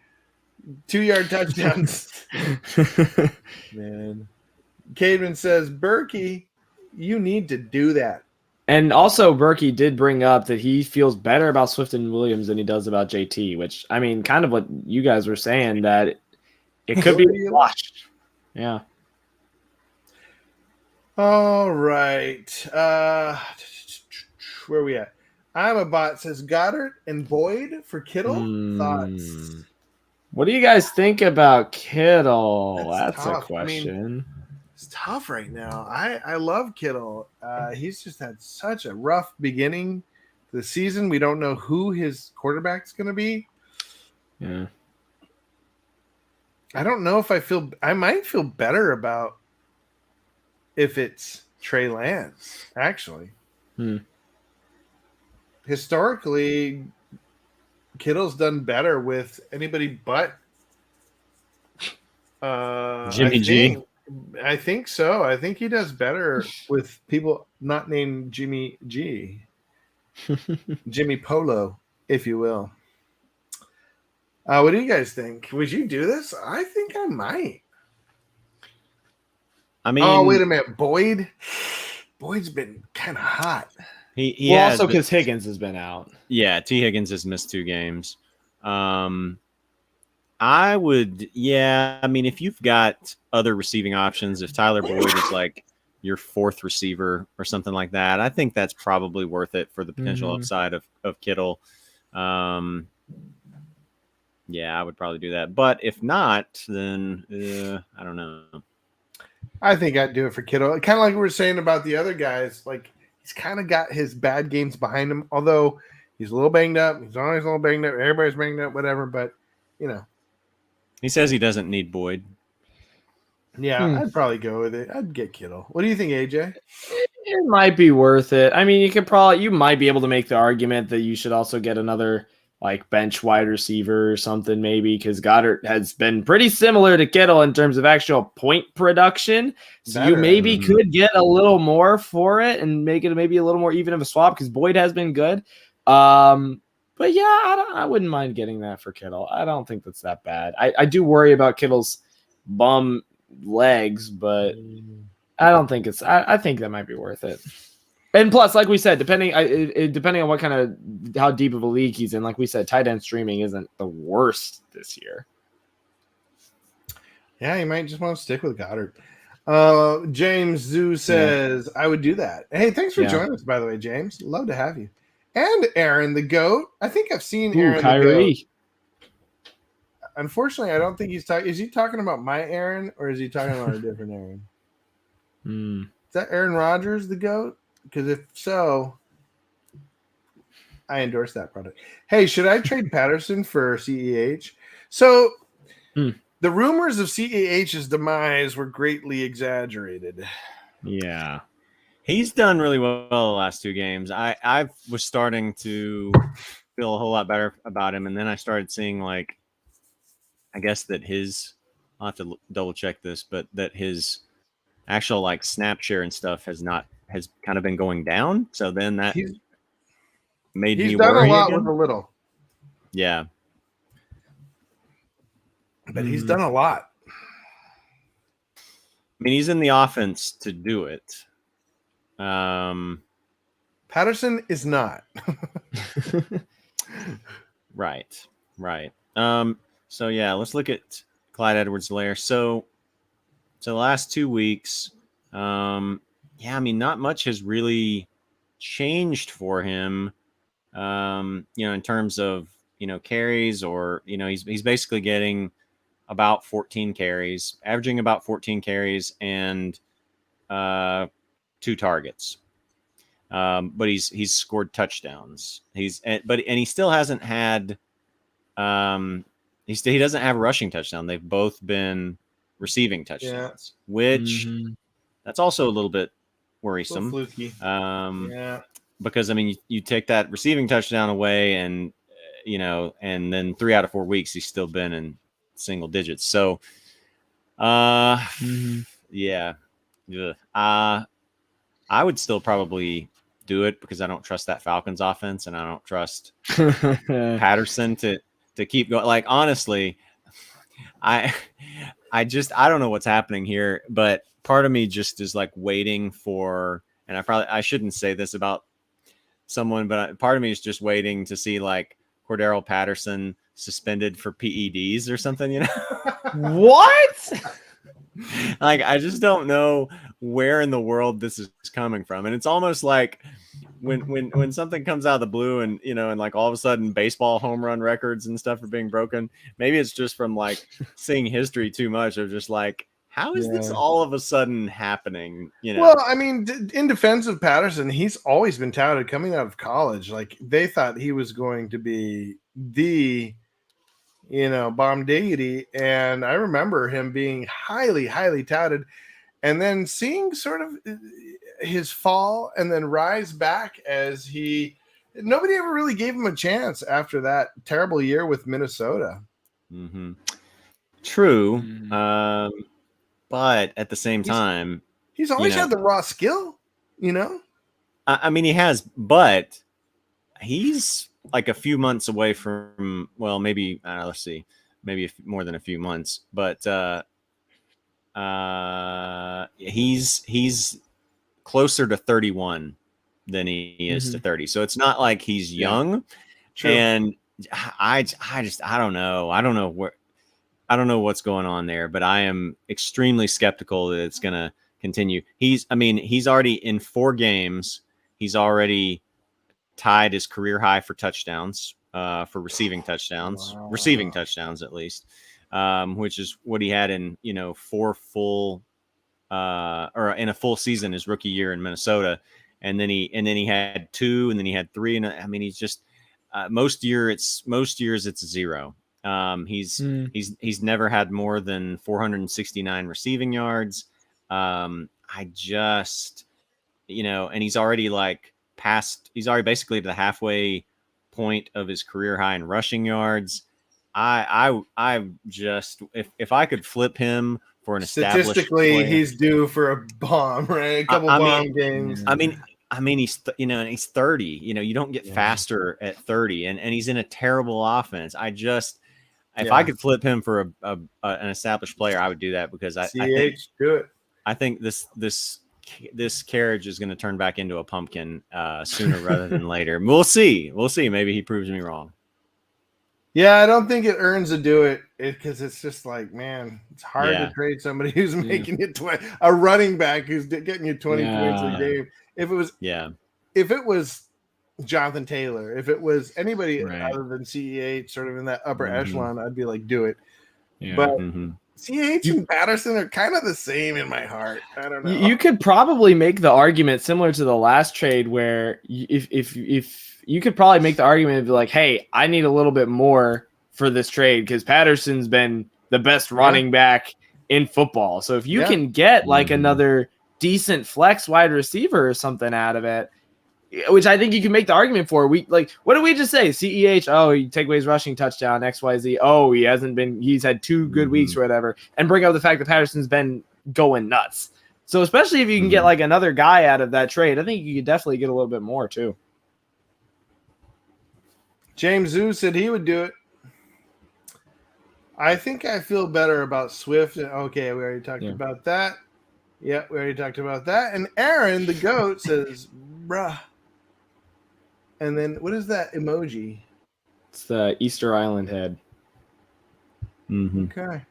B: 2-yard touchdowns. Man. Cademan says, Berkey, you need to do that.
C: And also, Berkey did bring up that he feels better about Swift and Williams than he does about JT, which, I mean, kind of what you guys were saying, that it could be a wash. Yeah.
B: All right. Where are we at? I'm a bot says Goddard and Boyd for Kittle. Thoughts?
C: What do you guys think about Kittle? That's a question.
B: I mean, it's tough right now. I love Kittle. He's just had such a rough beginning to the season. We don't know who his quarterback's going to be.
C: Yeah.
B: I don't know if I might feel better about if it's Trey Lance, actually. Historically, Kittle's done better with anybody but
A: Jimmy G.
B: I think so. I think he does better with people not named Jimmy G. Jimmy Polo, if you will. What do you guys think? Would you do this? I think I might.
A: I mean,
B: oh, wait a minute. Boyd's been kind of hot.
A: He
C: well, also because Higgins has been out.
A: Yeah, T. Higgins has missed 2 games. I would, I mean, if you've got other receiving options, if Tyler Boyd is like your 4th receiver or something like that, I think that's probably worth it for the potential upside of Kittle. I would probably do that. But if not, then I don't know.
B: I think I'd do it for Kittle. Kind of like we were saying about the other guys. Like, he's kind of got his bad games behind him, although he's a little banged up. He's always a little banged up. Everybody's banged up, whatever. But, you know.
A: He says he doesn't need Boyd.
B: Yeah, I'd probably go with it. I'd get Kittle. What do you think, AJ?
C: It might be worth it. I mean, you might be able to make the argument that you should also get another like bench wide receiver or something, maybe, because Goddard has been pretty similar to Kittle in terms of actual point production. So you maybe could get a little more for it and make it maybe a little more even of a swap because Boyd has been good. But yeah, I wouldn't mind getting that for Kittle. I don't think that's that bad. I do worry about Kittle's bum legs, but I don't think it's. I think that might be worth it. And plus, like we said, depending on what kind of how deep of a league he's in, like we said, tight end streaming isn't the worst this year.
B: Yeah, you might just want to stick with Goddard. James Zoo says, I would do that. Hey, thanks for joining us, by the way, James. Love to have you. And Aaron the GOAT. I think I've seen Aaron
C: Kyrie.
B: the GOAT. Unfortunately, I don't think he's talking. Is he talking about my Aaron or is he talking about a different Aaron? Is that Aaron Rodgers, the GOAT? Because if so, I endorse that product. Hey, should I trade Patterson for CEH? So the rumors of CEH's demise were greatly exaggerated.
A: Yeah. He's done really well the last 2 games. I was starting to feel a whole lot better about him, and then I started seeing, like, I guess that his I'll have to double check this, but that his actual like snap share and stuff has kind of been going down. So then that made me
B: done
A: worry
B: a lot
A: again.
B: with a little.
A: Yeah.
B: But he's done a lot.
A: I mean, he's in the offense to do it.
B: Patterson is not.
A: Right. So yeah, let's look at Clyde Edwards-Helaire. So the last 2 weeks, I mean, not much has really changed for him. In terms of, carries, or, he's basically getting about 14 carries, averaging about 14 carries and 2 targets. But he's scored touchdowns. He still hasn't had, he doesn't have a rushing touchdown. They've both been receiving touchdowns, which that's also a little bit worrisome.
B: Fluky.
A: Because I mean, you take that receiving touchdown away, and and then 3 out of 4 weeks he's still been in single digits. So, yeah, I would still probably do it because I don't trust that Falcons offense, and I don't trust Patterson to keep going. Like, honestly, I don't know what's happening here, but part of me just is like waiting for, and I shouldn't say this about someone, but part of me is just waiting to see like Cordero Patterson suspended for PEDs or something,
C: What?
A: Like, I just don't know where in the world this is coming from. And it's almost like when something comes out of the blue, and and like all of a sudden baseball home run records and stuff are being broken. Maybe it's just from like seeing history too much of just like, how is this all of a sudden happening?
B: Well, I mean, in defense of Patterson, he's always been touted coming out of college. Like, they thought he was going to be the, bomb diggity. And I remember him being highly, highly touted, and then seeing sort of his fall and then rise back as nobody ever really gave him a chance after that terrible year with Minnesota.
A: Mm-hmm. True. But at the same time,
B: he's always had the raw skill,
A: I mean, he has, but he's like a few months away from, well, maybe, let's see, maybe more than a few months, but he's closer to 31 than he is to 30. So it's not like he's young.
B: True.
A: And I don't know. I don't know what's going on there, but I am extremely skeptical that it's going to continue. He's already in 4 games. He's already tied his career high for touchdowns, for receiving touchdowns, receiving touchdowns at least, which is what he had in 4 full, or in a full season his rookie year in Minnesota, and then he had 2, and then he had 3, and I mean, he's just most years it's 0. He's never had more than 469 receiving yards. I just, and he's already basically to the halfway point of his career high in rushing yards. I just, if I could flip him for an established
B: statistically
A: player,
B: he's due for a bomb, right? A couple bomb games.
A: I mean, he's, he's 30, you don't get faster at 30, and he's in a terrible offense. If I could flip him for an established player, I would do that, because I think
B: do it.
A: I think this carriage is going to turn back into a pumpkin sooner rather than later. We'll see. Maybe he proves me wrong.
B: Yeah, I don't think it earns to do it, because it's just like, man, it's hard to trade somebody who's making you a running back who's getting you 20 points a game. If it was Jonathan Taylor, if it was anybody other than CEH, sort of in that upper echelon, I'd be like, do it. Yeah. But CEH and Patterson are kind of the same in my heart. I don't know.
C: You could probably make the argument similar to the last trade, where if you could probably make the argument of like, hey, I need a little bit more for this trade, because Patterson's been the best running back in football. So if you can get like another decent flex wide receiver or something out of it, which I think you can make the argument for. What did we just say? CEH, oh, you take away his rushing touchdown, XYZ. Oh, he's had 2 good weeks or whatever. And bring up the fact that Patterson's been going nuts. So especially if you can get like another guy out of that trade, I think you could definitely get a little bit more too.
B: James Zoo said he would do it. I think I feel better about Swift. Okay, we already talked about that. Yeah, we already talked about that. And Aaron, the GOAT, says, bruh. And then what is that emoji?
C: It's the Easter Island head.
B: Okay.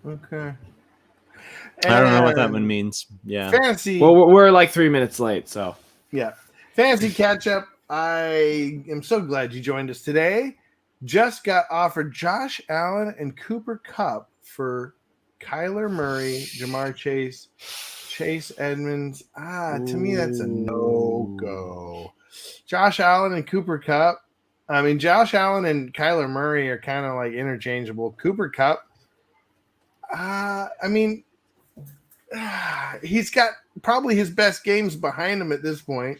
A: I don't know what that one means. Yeah.
B: Fantasy.
C: Well, we're like 3 minutes late, so.
B: Yeah. Fantasy catch-up. I am so glad you joined us today. Just got offered Josh Allen and Cooper Kupp for Kyler Murray, Jamar Chase, Chase Edmonds. To me, that's a no-go. Josh Allen and Cooper Kupp. I mean, Josh Allen and Kyler Murray are kind of like interchangeable. Cooper Kupp, he's got probably his best games behind him at this point.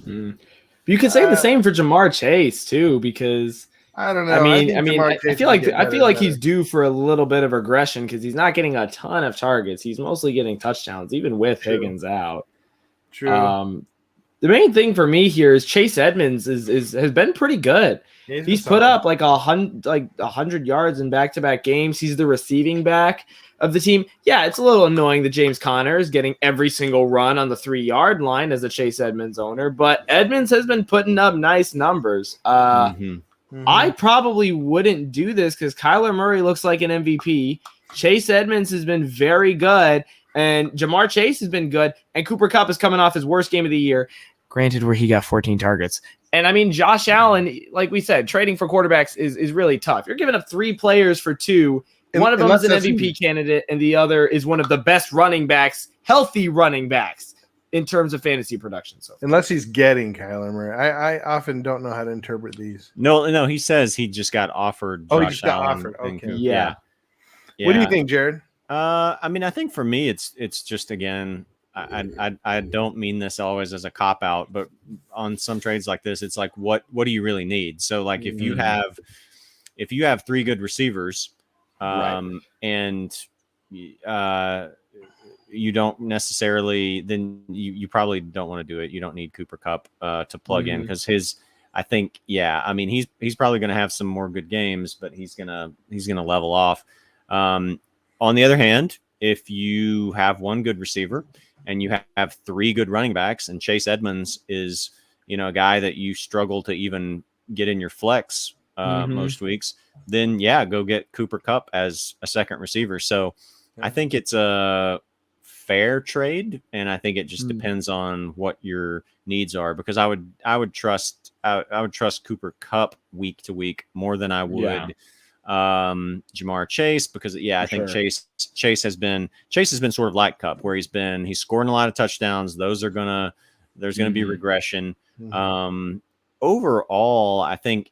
C: You could say the same for Jamar Chase too, because
B: I don't know.
C: I feel like he's due for a little bit of regression because he's not getting a ton of targets. He's mostly getting touchdowns, even with Higgins out.
B: True.
C: The main thing for me here is Chase Edmonds has been pretty good. He's put up like 100 yards in back-to-back games. He's the receiving back of the team. Yeah, it's a little annoying that James Conner is getting every single run on the 3-yard line as a Chase Edmonds owner, but Edmonds has been putting up nice numbers. I probably wouldn't do this because Kyler Murray looks like an MVP. Chase Edmonds has been very good, and Jamar Chase has been good, and Cooper Kupp is coming off his worst game of the year, granted where he got 14 targets. And I mean, Josh Allen, like we said, trading for quarterbacks is really tough. You're giving up 3 players for 2. One of them is an MVP candidate, and the other is one of the best running backs, healthy running backs, in terms of fantasy production. So
B: unless he's getting Kyler Murray, I often don't know how to interpret these.
A: No, he says he just got offered.
B: He just got offered. Okay.
C: Yeah.
B: What do you think, Jared?
A: I think for me, it's just, again, I don't mean this always as a cop out, but on some trades like this, it's like, what do you really need? So like if you have 3 good receivers, and you don't necessarily, then you probably don't want to do it. You don't need Cooper Kupp to plug in because he's probably going to have some more good games, but he's gonna level off. On the other hand, if you have 1 good receiver and you have 3 good running backs, and Chase Edmonds is a guy that you struggle to even get in your flex most weeks, then go get Cooper Kupp as a second receiver. So I think it's a fair trade, and I think it just depends on what your needs are, because I would trust Cooper Kupp week to week more than I would Jamar Chase, because I think Chase has been sort of like Kupp, where he's scoring a lot of touchdowns. There's gonna be regression. Overall, I think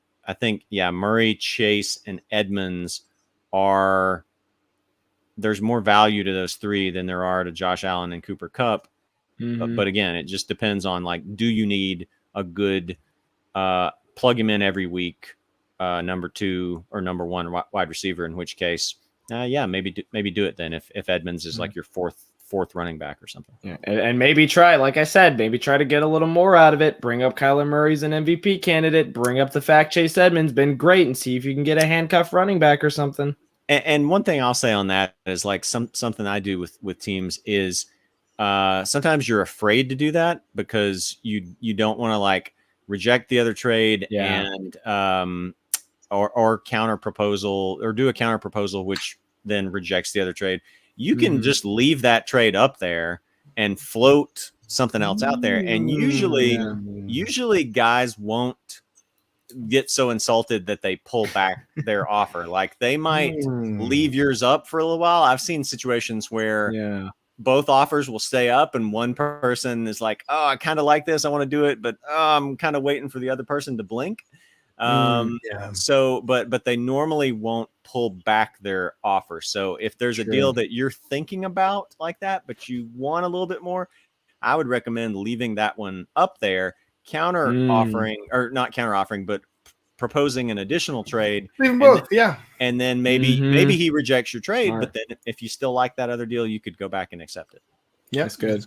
A: Murray, Chase, and Edmonds there's more value to those 3 than there are to Josh Allen and Cooper Kupp. But again, it just depends on, like, do you need a good plug him in every week number 2 or number 1 wide receiver, in which case maybe do it then if Edmonds is like your fourth running back or something.
C: Yeah, and maybe try to get a little more out of it. Bring up Kyler Murray's an MVP candidate. Bring up the fact Chase Edmonds been great, and see if you can get a handcuff running back or something.
A: And one thing I'll say on that is, like, something I do with teams is sometimes you're afraid to do that because you don't want to, like, reject the other trade and or counter proposal, or do a counter proposal which then rejects the other trade. You can just leave that trade up there and float something else out there, and usually guys won't get so insulted that they pull back their offer. Like, they might leave yours up for a little while. I've seen situations where both offers will stay up, and one person is like, oh, I kind of like this, I want to do it, but I'm kind of waiting for the other person to blink. So but they normally won't pull back their offer. So if there's a deal that you're thinking about like that, but you want a little bit more, I would recommend leaving that one up there, counter offering, or not counter offering, but proposing an additional trade.
B: Leave them both, yeah.
A: And then maybe he rejects your trade, but then if you still like that other deal, you could go back and accept it.
B: Yeah,
C: that's good.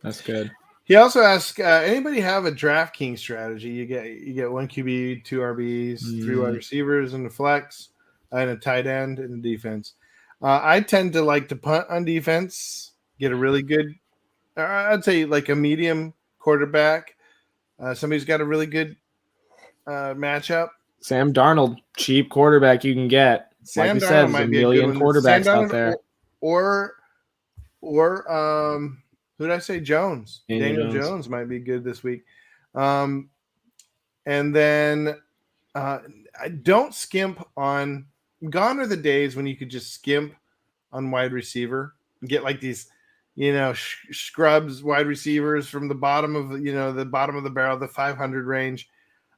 B: That's good. He also asked, anybody have a DraftKings strategy? You get 1 QB, 2 RBs, 3 wide receivers, and a flex, and a tight end and a defense. I tend to like to punt on defense, get a really good, I'd say like a medium quarterback. Somebody's got a really good matchup.
C: Sam Darnold, cheap quarterback you can get.
B: Sam
C: like we
B: Darnold
C: said,
B: might
C: there's a
B: be a
C: million
B: good one.
C: quarterbacks
B: Sam Darnold
C: out there.
B: Or who did I say? Jones. Daniel Jones might be good this week. And then don't skimp on. Gone are the days when you could just skimp on wide receiver and get like these, scrubs wide receivers from the bottom of the bottom of the barrel, the 500 range,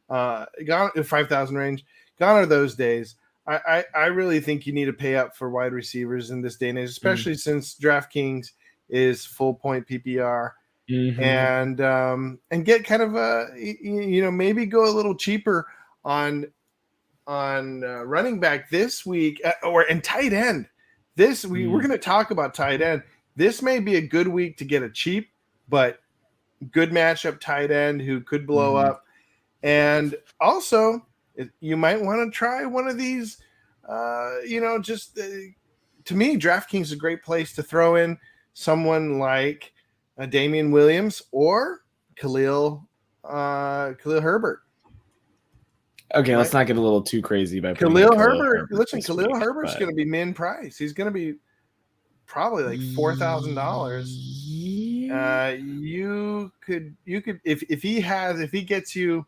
B: gone 5,000 range. Gone are those days. I really think you need to pay up for wide receivers in this day and age, especially since DraftKings is full point PPR, and get kind of maybe go a little cheaper on running back this week and tight end. We're going to talk about tight end. This may be a good week to get a cheap but good matchup tight end who could blow up, and also you might want to try one of these. To me, DraftKings is a great place to throw in someone like Damian Williams or Khalil Herbert.
C: Okay, right? Let's not get a little too crazy by
B: Khalil Herbert. Listen, Khalil Herbert's going to be min price. He's going to be probably like $4,000. You could if he gets you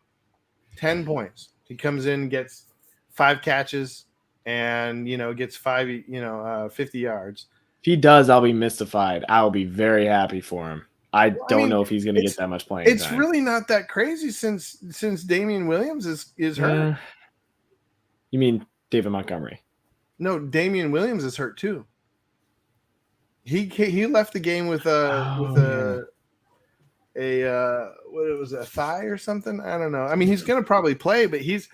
B: 10 points, he comes in, gets 5 catches, and gets 50 yards.
C: If he does, I'll be mystified. I'll be very happy for him. I don't know if he's going to get that much playing
B: It's
C: time.
B: really not that crazy since Damian Williams is hurt.
C: You mean David Montgomery?
B: No, Damian Williams is hurt too. He left the game with a thigh or something. I don't know. I mean, he's going to probably play, but he's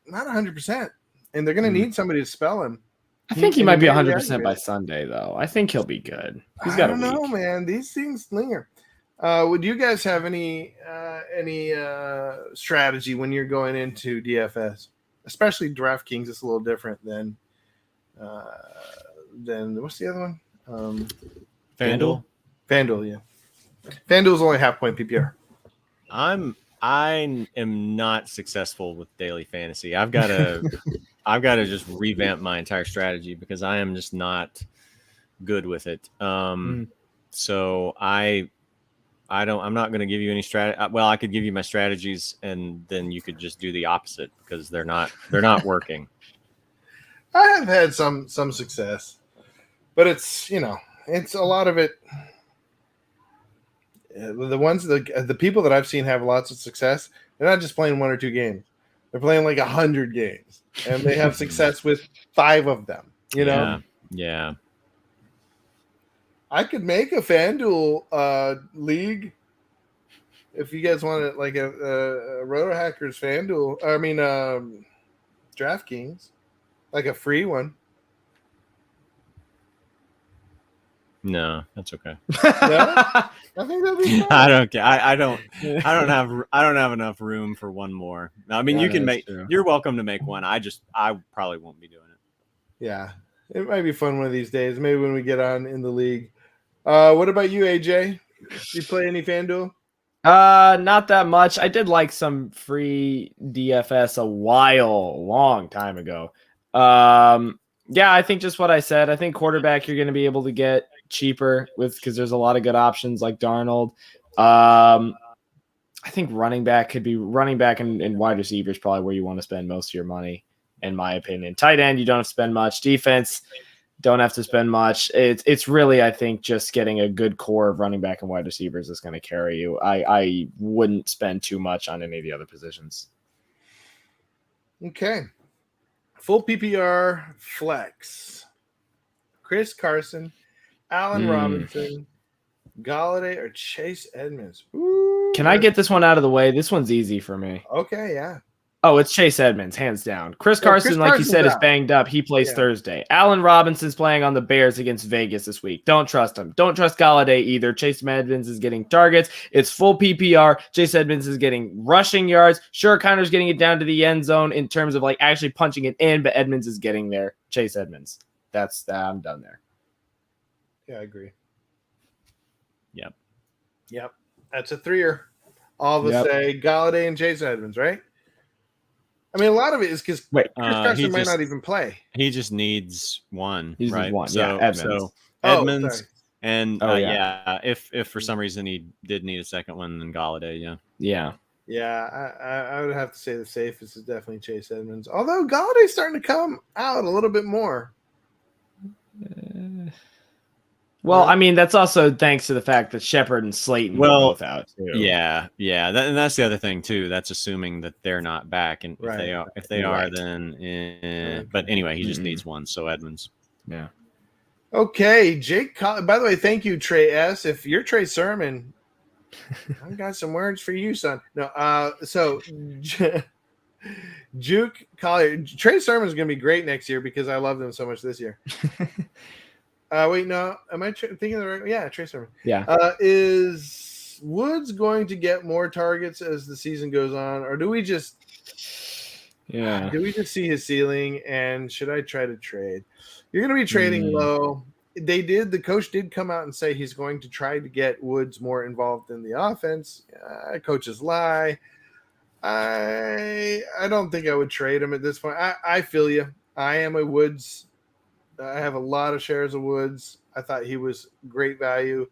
B: not 100%, and they're going to need somebody to spell him.
C: I think he might be 100% by Sunday, though. I think he'll be good. He's got a week. I don't know,
B: man. These things linger. Would you guys have any strategy when you're going into DFS, especially DraftKings? It's a little different than what's the other one?
A: FanDuel.
B: FanDuel, yeah. FanDuel's only half point PPR.
A: I am not successful with daily fantasy. I've got to just revamp my entire strategy because I am just not good with it. So I'm not going to give you any strategy. Well, I could give you my strategies and then you could just do the opposite because they're not working.
B: I have had some success, but it's a lot of it. The people that I've seen have lots of success. They're not just playing 1 or 2 games. They're playing like 100 games, and they have success with 5 of them.
A: Yeah.
B: I could make a FanDuel league if you guys want it, like a Rotohackers FanDuel. I mean, DraftKings, like a free one.
A: No, that's okay.
B: Yeah? I think that'd be fun.
A: I don't care. I don't have enough room for one more. I mean, you can make. True. You're welcome to make one. I probably won't be doing it.
B: Yeah, it might be fun one of these days. Maybe when we get on in the league. What about you, AJ? You play any FanDuel?
C: Not that much. I did like some free DFS a long time ago. Yeah, I think just what I said. I think quarterback you're going to be able to get cheaper because there's a lot of good options like Darnold. I think running back and wide receiver is probably where you want to spend most of your money, in my opinion. Tight end, you don't have to spend much. Defense, don't have to spend much. It's really, I think, just getting a good core of running back and wide receivers is going to carry you. I wouldn't spend too much on any of the other positions.
B: Okay. Full PPR flex. Chris Carson, Allen Robinson, Galladay or Chase Edmonds? Ooh,
C: Can I get this one out of the way? This one's easy for me.
B: Okay, yeah.
C: Oh, it's Chase Edmonds, hands down. Chris Carson, like you said, is banged up. He plays Thursday. Allen Robinson's playing on the Bears against Vegas this week. Don't trust him. Don't trust Galladay either. Chase Edmonds is getting targets. It's full PPR. Chase Edmonds is getting rushing yards. Sure, Connor's getting it down to the end zone in terms of like actually punching it in, but Edmonds is getting there. Chase Edmonds. I'm done there.
B: Yeah, I agree.
A: Yep.
B: That's a 3-er. All of us say Galladay and Chase Edmonds, right? I mean, a lot of it is because Chris Carson might not even play.
A: He just needs one,
C: He
A: right?
C: needs one.
A: So,
C: Edmonds.
A: So Edmonds and
C: yeah.
A: If for some reason he did need a second one, then Galladay,
C: Yeah.
B: I would have to say the safest is definitely Chase Edmonds. Although Galladay's starting to come out a little bit more.
C: Well, I mean, that's also thanks to the fact that Shepard and Slayton were both out too.
A: Yeah. And that's the other thing too. That's assuming that they're not back, and if they are, then. But anyway, he just needs one. So Edmonds.
C: Yeah.
B: Okay, Jake. By the way, thank you, Trey S. If you're Trey Sermon, I've got some words for you, son. No. So Juke Collier, Trey Sermon's going to be great next year because I loved him so much this year. Wait, no. Am I thinking of the right? Yeah, Trey Sermon.
C: Yeah.
B: Is Woods going to get more targets as the season goes on, or do we just see his ceiling? And should I try to trade? You're going to be trading low. The coach did come out and say he's going to try to get Woods more involved in the offense. Coaches lie. I don't think I would trade him at this point. I feel you. I am a Woods. I have a lot of shares of Woods. I thought he was great value.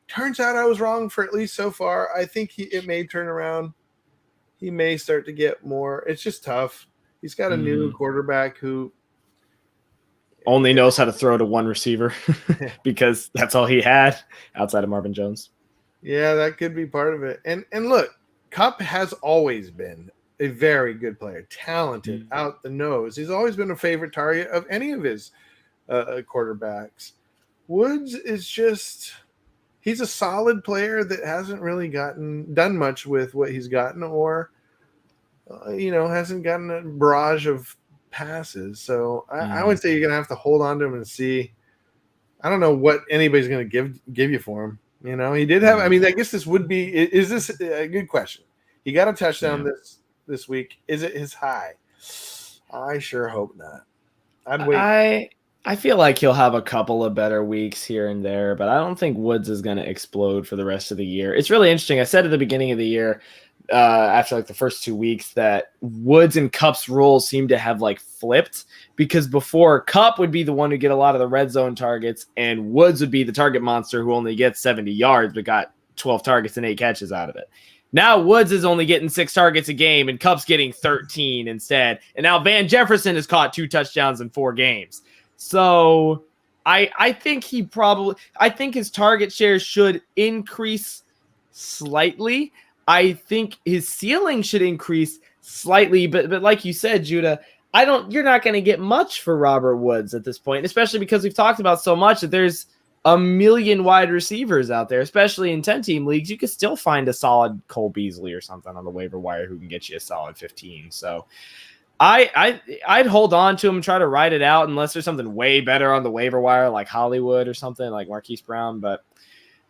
B: Turns out I was wrong for at least so far. I think it may turn around. He may start to get more. It's just tough. He's got a new quarterback who
C: only knows how to throw to one receiver because that's all he had outside of Marvin Jones.
B: Yeah, that could be part of it. And look, Kupp has always been a very good player, talented, out the nose. He's always been a favorite target of any of his quarterbacks. Woods is he's a solid player that hasn't really done much with what he's gotten, or hasn't gotten a barrage of passes. So I would say you're gonna have to hold on to him and see. I don't know what anybody's gonna give you for him. He did have. I mean, I guess this would be. Is this a good question? He got a touchdown this week. Is it his high? I sure hope not. I'd wait.
C: I feel like he'll have a couple of better weeks here and there, but I don't think Woods is going to explode for the rest of the year. It's really interesting. I said at the beginning of the year, after like the first 2 weeks, that Woods and Kupp's roles seem to have like flipped, because before Kupp would be the one who get a lot of the red zone targets and Woods would be the target monster who only gets 70 yards but got 12 targets and 8 catches out of it. Now Woods is only getting 6 targets a game and Kupp's getting 13 instead. And now Van Jefferson has caught 2 touchdowns in 4 games. So I think his target share should increase slightly. I think his ceiling should increase slightly, but like you said, Judah, you're not going to get much for Robert Woods at this point, especially because we've talked about so much that there's a million wide receivers out there, especially in 10-team leagues. You could still find a solid Cole Beasley or something on the waiver wire who can get you a solid 15. So I'd hold on to him and try to ride it out unless there's something way better on the waiver wire, like Hollywood or something like Marquise Brown. But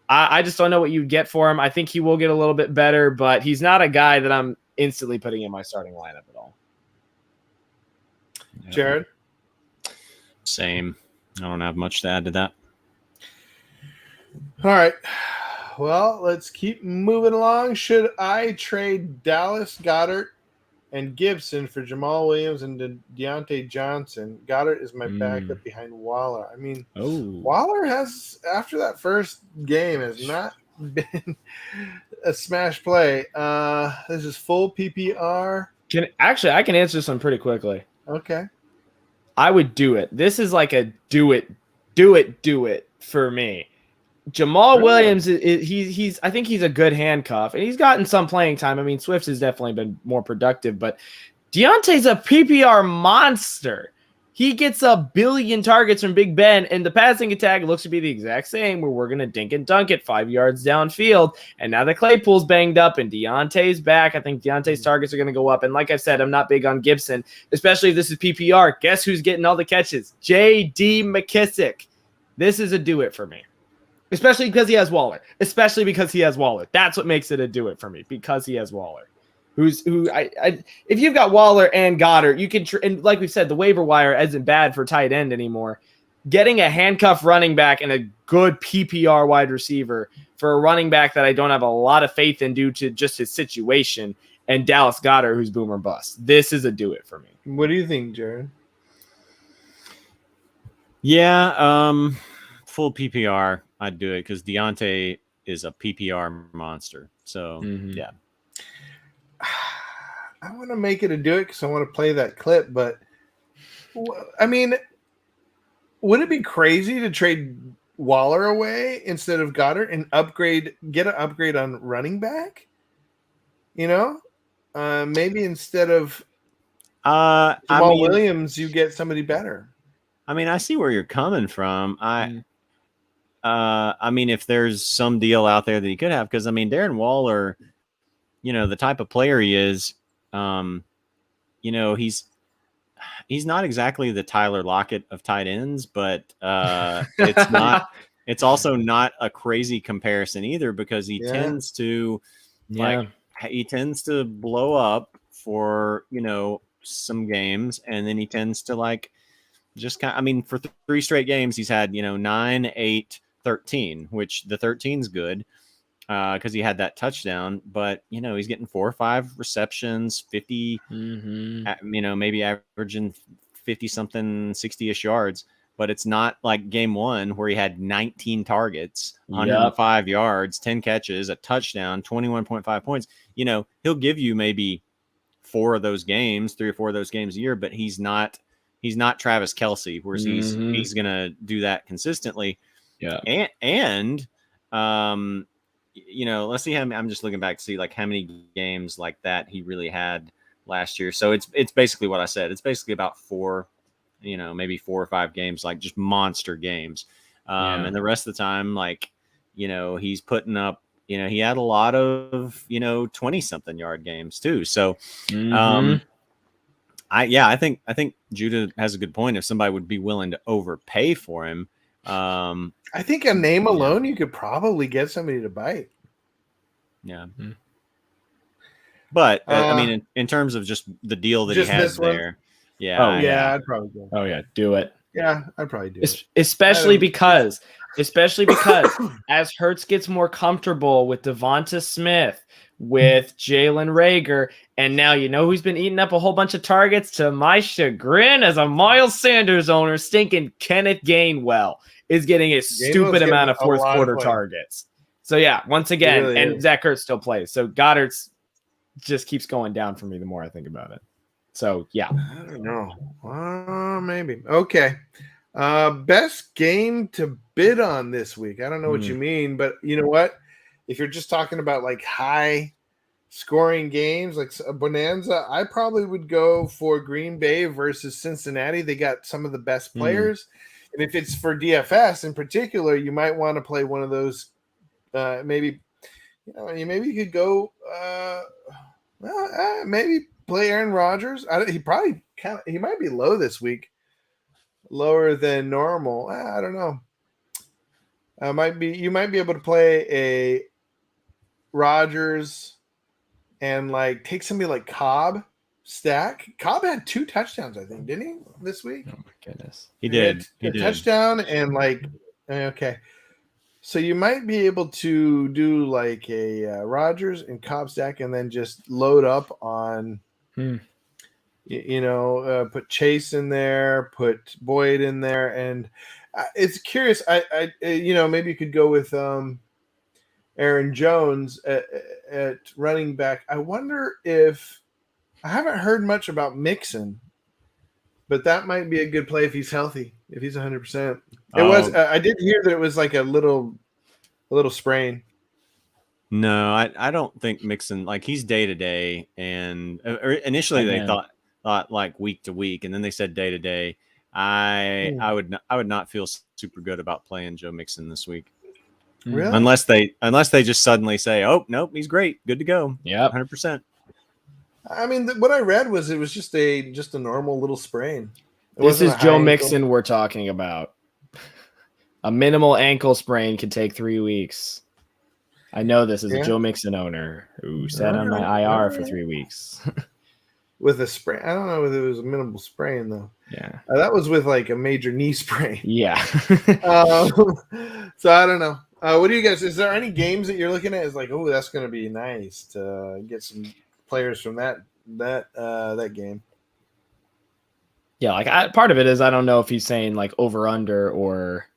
C: I just don't know what you'd get for him. I think he will get a little bit better, but he's not a guy that I'm instantly putting in my starting lineup at all.
B: Jared?
A: Same. I don't have much to add to that.
B: All right. Well, let's keep moving along. Should I trade Dallas Goedert and Gibson for Jamal Williams and Deontay Johnson? Goddard is my backup behind Waller. I mean, Waller has, after that first game, has not been a smash play. This is full PPR.
C: I can answer this one pretty quickly.
B: Okay.
C: I would do it. This is like a do it for me. Jamal Williams, I think he's a good handcuff, and he's gotten some playing time. I mean, Swift has definitely been more productive, but Deontay's a PPR monster. He gets a billion targets from Big Ben, and the passing attack looks to be the exact same, where we're going to dink and dunk it 5 yards downfield. And now that Claypool's banged up and Deontay's back, I think Deontay's targets are going to go up. And like I said, I'm not big on Gibson, especially if this is PPR. Guess who's getting all the catches? J.D. McKissick. This is a do-it for me. Especially because he has Waller. That's what makes it a do-it for me, because he has Waller. If you've got Waller and Goddard, you can, and like we said, the waiver wire isn't bad for tight end anymore. Getting a handcuff running back and a good PPR wide receiver for a running back that I don't have a lot of faith in due to just his situation, and Dallas Goedert, who's boom or bust. This is a do-it for me.
B: What do you think, Jared?
A: Yeah, full PPR, I'd do it because Deontay is a PPR monster. So, yeah.
B: I want to make it a do it because I want to play that clip, but I mean, would it be crazy to trade Waller away instead of Goddard and get an upgrade on running back? You know, maybe instead of Jamal Williams, you get somebody better.
A: I mean, I see where you're coming from. I mean, if there's some deal out there that he could have, because I mean, Darren Waller, you know, the type of player he is, you know, he's not exactly the Tyler Lockett of tight ends, but it's also not a crazy comparison either, because he tends to he tends to blow up for, you know, some games, and then he tends to just kind of, I mean, for 3 straight games, he's had, you know, 9, 8, 13, which the 13's good. Because he had that touchdown, but you know, he's getting 4 or 5 receptions, 50, you know, maybe averaging 50 something, 60-ish yards. But it's not like game 1 where he had 19 targets, 105 yards, 10 catches, a touchdown, 21.5 points. You know, he'll give you maybe 4 of those games, 3 or 4 of those games a year, but he's not Travis Kelce, whereas he's gonna do that consistently.
C: Yeah,
A: and you know, let's see how I'm just looking back to see like how many games like that he really had last year. So it's basically what I said. It's basically about 4, you know, maybe 4 or 5 games, like just monster games. And the rest of the time, like, you know, he's putting up, you know, he had a lot of, you know, 20 something yard games too. So, I think Judah has a good point. If somebody would be willing to overpay for him,
B: I think a name alone, you could probably get somebody to bite.
A: Yeah. But I mean, in terms of just the deal that he has there. Yeah.
B: I'd probably go.
C: Oh yeah, do it.
B: Yeah, I'd probably do it.
C: Especially because as Hurts gets more comfortable with Devonta Smith, with Jalen Reagor, and now you know who's been eating up a whole bunch of targets, to my chagrin as a Miles Sanders owner, stinking Kenneth Gainwell is getting a stupid amount of fourth quarter targets. So yeah, once again, really and Zach Ertz still plays. So Goddard's just keeps going down for me the more I think about it. So yeah.
B: I don't know. Maybe. Okay. Best game to bid on this week. I don't know what you mean, but you know what? If you're just talking about like high scoring games, like a bonanza, I probably would go for Green Bay versus Cincinnati. They got some of the best players. And if it's for DFS in particular, you might want to play one of those. Maybe, you know, maybe you could go. Maybe play Aaron Rodgers. He might be low this week, lower than normal. I don't know. You might be able to play a Rodgers and like take somebody like Cobb. Stack. Cobb had 2 touchdowns, I think, didn't he, this week?
C: Oh my goodness,
A: he did.
B: He did. Touchdown and like okay. So you might be able to do like a Rodgers and Cobb stack, and then just load up on, you know, put Chase in there, put Boyd in there, and it's curious. I you know, maybe you could go with Aaron Jones at running back. I wonder if. I haven't heard much about Mixon, but that might be a good play if he's healthy, if he's 100%. I did hear that it was like a little sprain.
A: No, I don't think Mixon, like he's day to day, and initially they thought like week to week, and then they said day to day. I would not feel super good about playing Joe Mixon this week.
B: Really?
A: Unless they just suddenly say, "Oh, nope, he's great, good to go."
C: Yep.
A: 100%.
B: I mean, what I read was it was just a normal little sprain.
C: This is Joe Mixon we're talking about. A minimal ankle sprain can take 3 weeks. I know this as a Joe Mixon owner who sat on my IR for 3 weeks.
B: With a sprain. I don't know if it was a minimal sprain, though.
C: Yeah.
B: That was with like a major knee sprain.
C: Yeah.
B: So I don't know. What do you guys? Is there any games that you're looking at? Is like, oh, that's going to be nice to get some players from that game.
C: Yeah, like part of it is I don't know if he's saying like over under or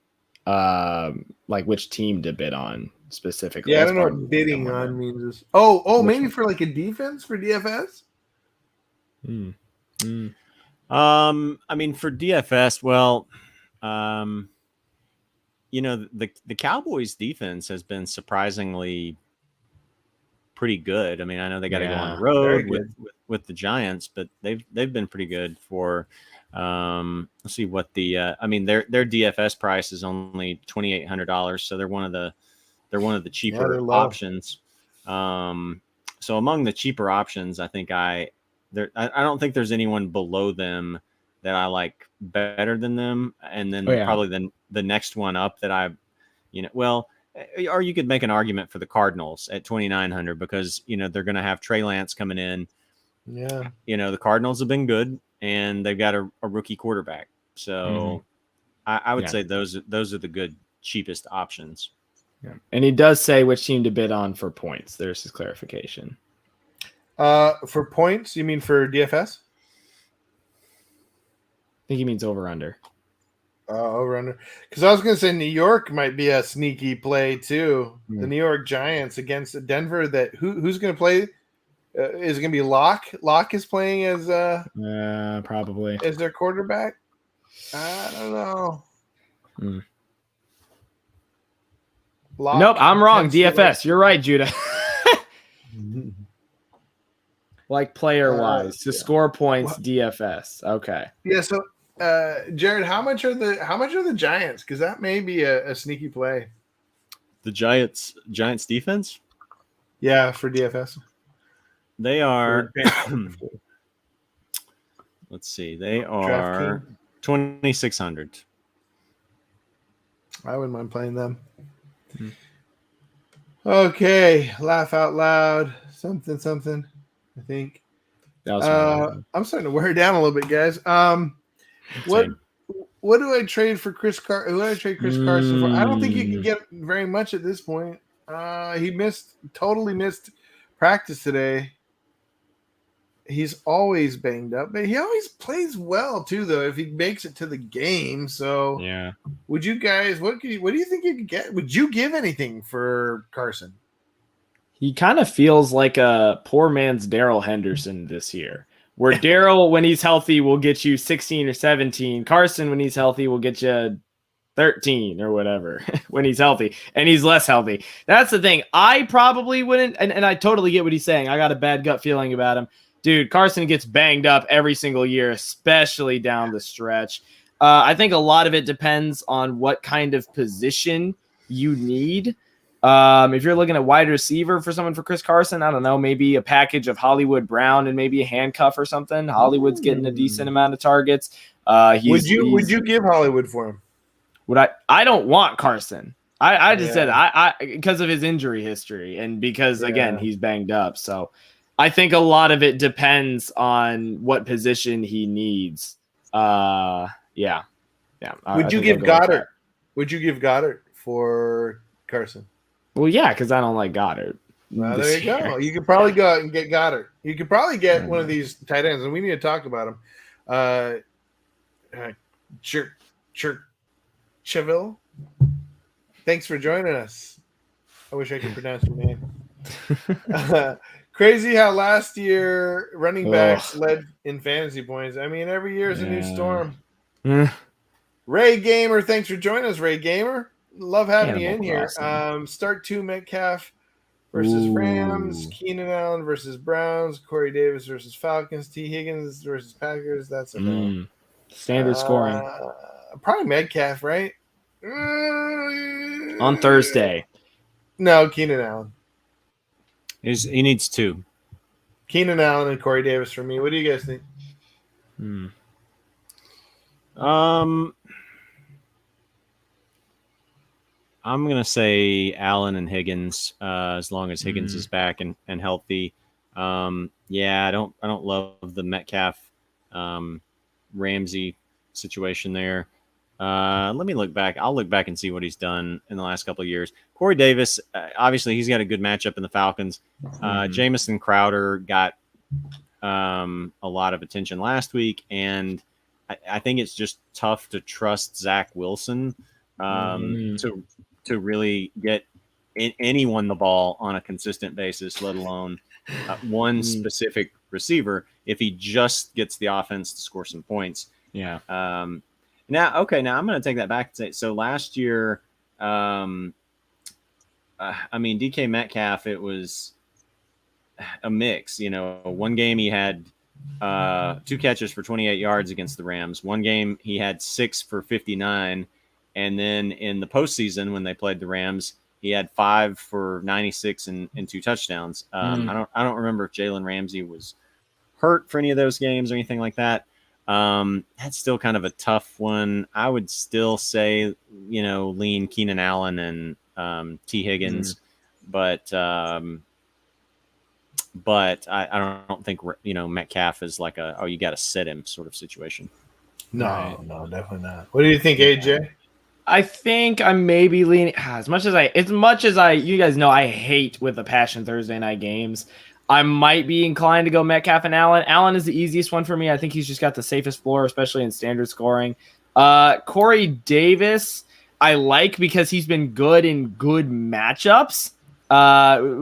C: like which team to bid on specifically.
B: Yeah, I don't know what bidding on means. Maybe for like a defense for DFS.
A: I mean, for DFS, well, the Cowboys defense has been surprisingly pretty good. I mean, I know they got to go on the road with the Giants, but they've been pretty good for. Let's see what the I mean their DFS price is only $2,800, so they're one of the cheaper options. So among the cheaper options, I think I don't think there's anyone below them that I like better than them, and then probably the next one up that or you could make an argument for the Cardinals at 2,900 because they're going to have Trey Lance coming in.
B: Yeah,
A: the Cardinals have been good, and they've got a rookie quarterback. So I would say those are the good cheapest options.
C: Yeah. And he does say which team to bid on for points. There's his clarification.
B: For points, you mean for DFS?
C: I think he means over under.
B: Over under. Because I was going to say New York might be a sneaky play too.
C: Mm.
B: The New York Giants against Denver. That who's going to play? Is it going to be Locke? Locke is playing as
C: probably
B: as their quarterback. I don't know.
C: Locke, nope, I'm wrong. DFS. You're right, Judah. Like player wise to score points, DFS. Okay.
B: Yeah. So, Jared, how much are the Giants? Because that may be a sneaky play.
A: The Giants defense.
B: Yeah, for DFS.
A: They are. Let's see. They are 2,600.
B: I wouldn't mind playing them. Okay, laugh out loud. Something. I think. I'm starting to wear down a little bit, guys. What do I trade for Chris Carson? Who do I trade Chris Carson for? I don't think you can get very much at this point. He totally missed practice today. He's always banged up, but he always plays well too, though, if he makes it to the game. So
A: yeah.
B: Would you guys what do you think you could get? Would you give anything for Carson?
C: He kind of feels like a poor man's Darrell Henderson this year. Where Darrell, when he's healthy, will get you 16 or 17. Carson, when he's healthy, will get you 13 or whatever when he's healthy, and he's less healthy. That's the thing. I probably wouldn't, and I totally get what he's saying. I got a bad gut feeling about him. Dude, Carson gets banged up every single year, especially down the stretch. I think a lot of it depends on what kind of position you need. If you're looking at wide receiver for someone for Chris Carson, I don't know, maybe a package of Hollywood Brown and maybe a handcuff or something. Hollywood's getting a decent amount of targets.
B: Would you give Hollywood for him?
C: I don't want Carson. I just said I because of his injury history and because again he's banged up. So I think a lot of it depends on what position he needs. Yeah.
B: Would you give Goddard? Would you give Goddard for Carson?
C: Well, yeah, because I don't like Goddard.
B: Well, there you go. You could probably go out and get Goddard. You could probably get one of these tight ends, and we need to talk about him. Cheville. Thanks for joining us. I wish I could pronounce your name. Crazy how last year running backs led in fantasy points. I mean, every year is a new storm. Ray Gamer, thanks for joining us, Ray Gamer. Love having you in here. Start 2 Metcalf versus Rams, Keenan Allen versus Browns, Corey Davis versus Falcons, T. Higgins versus Packers. That's a
C: Standard scoring.
B: Probably Metcalf, right?
C: On Thursday.
B: No, Keenan Allen.
A: He needs 2.
B: Keenan Allen and Corey Davis for me. What do you guys think?
A: I'm gonna say Allen and Higgins, as long as Higgins is back and healthy. I don't love the Metcalf Ramsey situation there. Let me look back. I'll look back and see what he's done in the last couple of years. Corey Davis, obviously, he's got a good matchup in the Falcons. Jamison Crowder got a lot of attention last week, and I think it's just tough to trust Zach Wilson to really get anyone the ball on a consistent basis, let alone one specific receiver, if he just gets the offense to score some points.
C: Yeah.
A: Now I'm going to take that back and say, so last year, DK Metcalf, it was a mix. One game he had 2 catches for 28 yards against the Rams. One game he had 6 for 59. And then in the postseason, when they played the Rams, he had 5 for 96 and 2 touchdowns. I don't remember if Jalen Ramsey was hurt for any of those games or anything like that. That's still kind of a tough one. I would still say, lean Keenan Allen and T. Higgins, but I don't think Metcalf is like you got to sit him sort of situation.
B: No, definitely not. What do you think, AJ?
C: I think I'm maybe leaning as much as you guys know I hate with the passion Thursday night games. I might be inclined to go Metcalf and Allen. Allen is the easiest one for me. I think he's just got the safest floor, especially in standard scoring. Corey Davis, I like because he's been good in good matchups,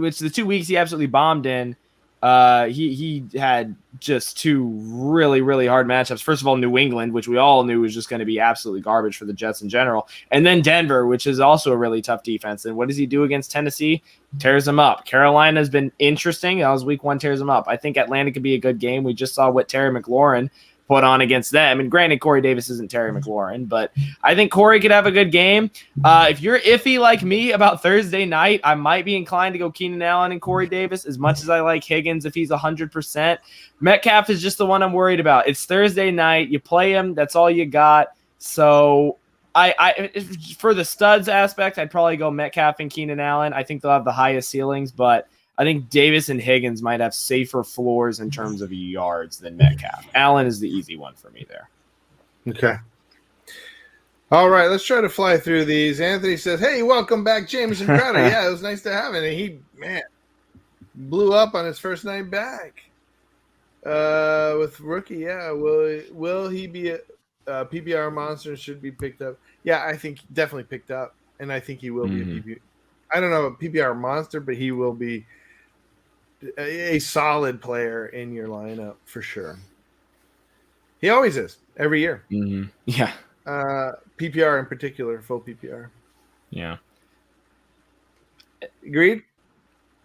C: which the 2 weeks he absolutely bombed in. He had just 2 really, really hard matchups. First of all, New England, which we all knew was just going to be absolutely garbage for the Jets in general. And then Denver, which is also a really tough defense. And what does he do against Tennessee? Tears them up. Carolina's been interesting. That was week 1, tears them up. I think Atlanta could be a good game. We just saw what Terry McLaurin put on against them. And granted, Corey Davis isn't Terry McLaurin, but I think Corey could have a good game. If you're iffy like me about Thursday night, I might be inclined to go Keenan Allen and Corey Davis as much as I like Higgins if he's 100%. Metcalf is just the one I'm worried about. It's Thursday night. You play him. That's all you got. So I for the studs aspect, I'd probably go Metcalf and Keenan Allen. I think they'll have the highest ceilings, but I think Davis and Higgins might have safer floors in terms of yards than Metcalf. Allen is the easy one for me there.
B: Okay. All right, let's try to fly through these. Anthony says, hey, welcome back, Jamison Crowder. Yeah, it was nice to have him. And he, blew up on his first night back with rookie. Yeah, will he be a PPR monster? Should be picked up. Yeah, I think definitely picked up. And I think he will be a PPR. I don't know a PPR monster, but he will be a solid player in your lineup for sure. He always is every year.
C: Yeah.
B: PPR in particular, full PPR.
C: Yeah.
B: Agreed,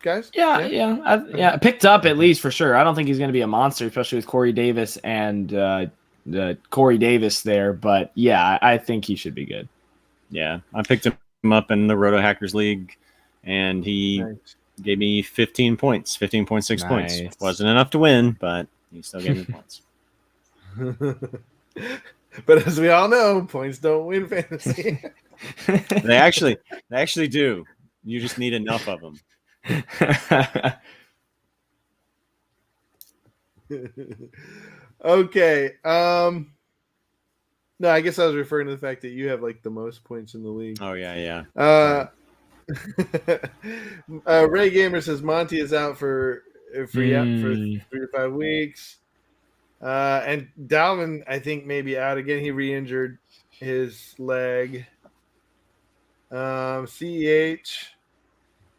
B: guys?
C: Yeah. Picked up at least for sure. I don't think he's going to be a monster, especially with Corey Davis and Corey Davis there. But yeah, I think he should be good.
A: Yeah, I picked him up in the Rotohackers League, and he gave me 15 points, 15.6 points. Wasn't enough to win, but he still gave me points.
B: But as we all know, points don't win fantasy.
A: They actually do. You just need enough of them.
B: Okay. No, I guess I was referring to the fact that you have like the most points in the league.
A: Oh yeah.
B: Ray Gamer says Monty is out for 3 to 5 weeks. And Dalvin, I think, may be out again. He re-injured his leg. CEH,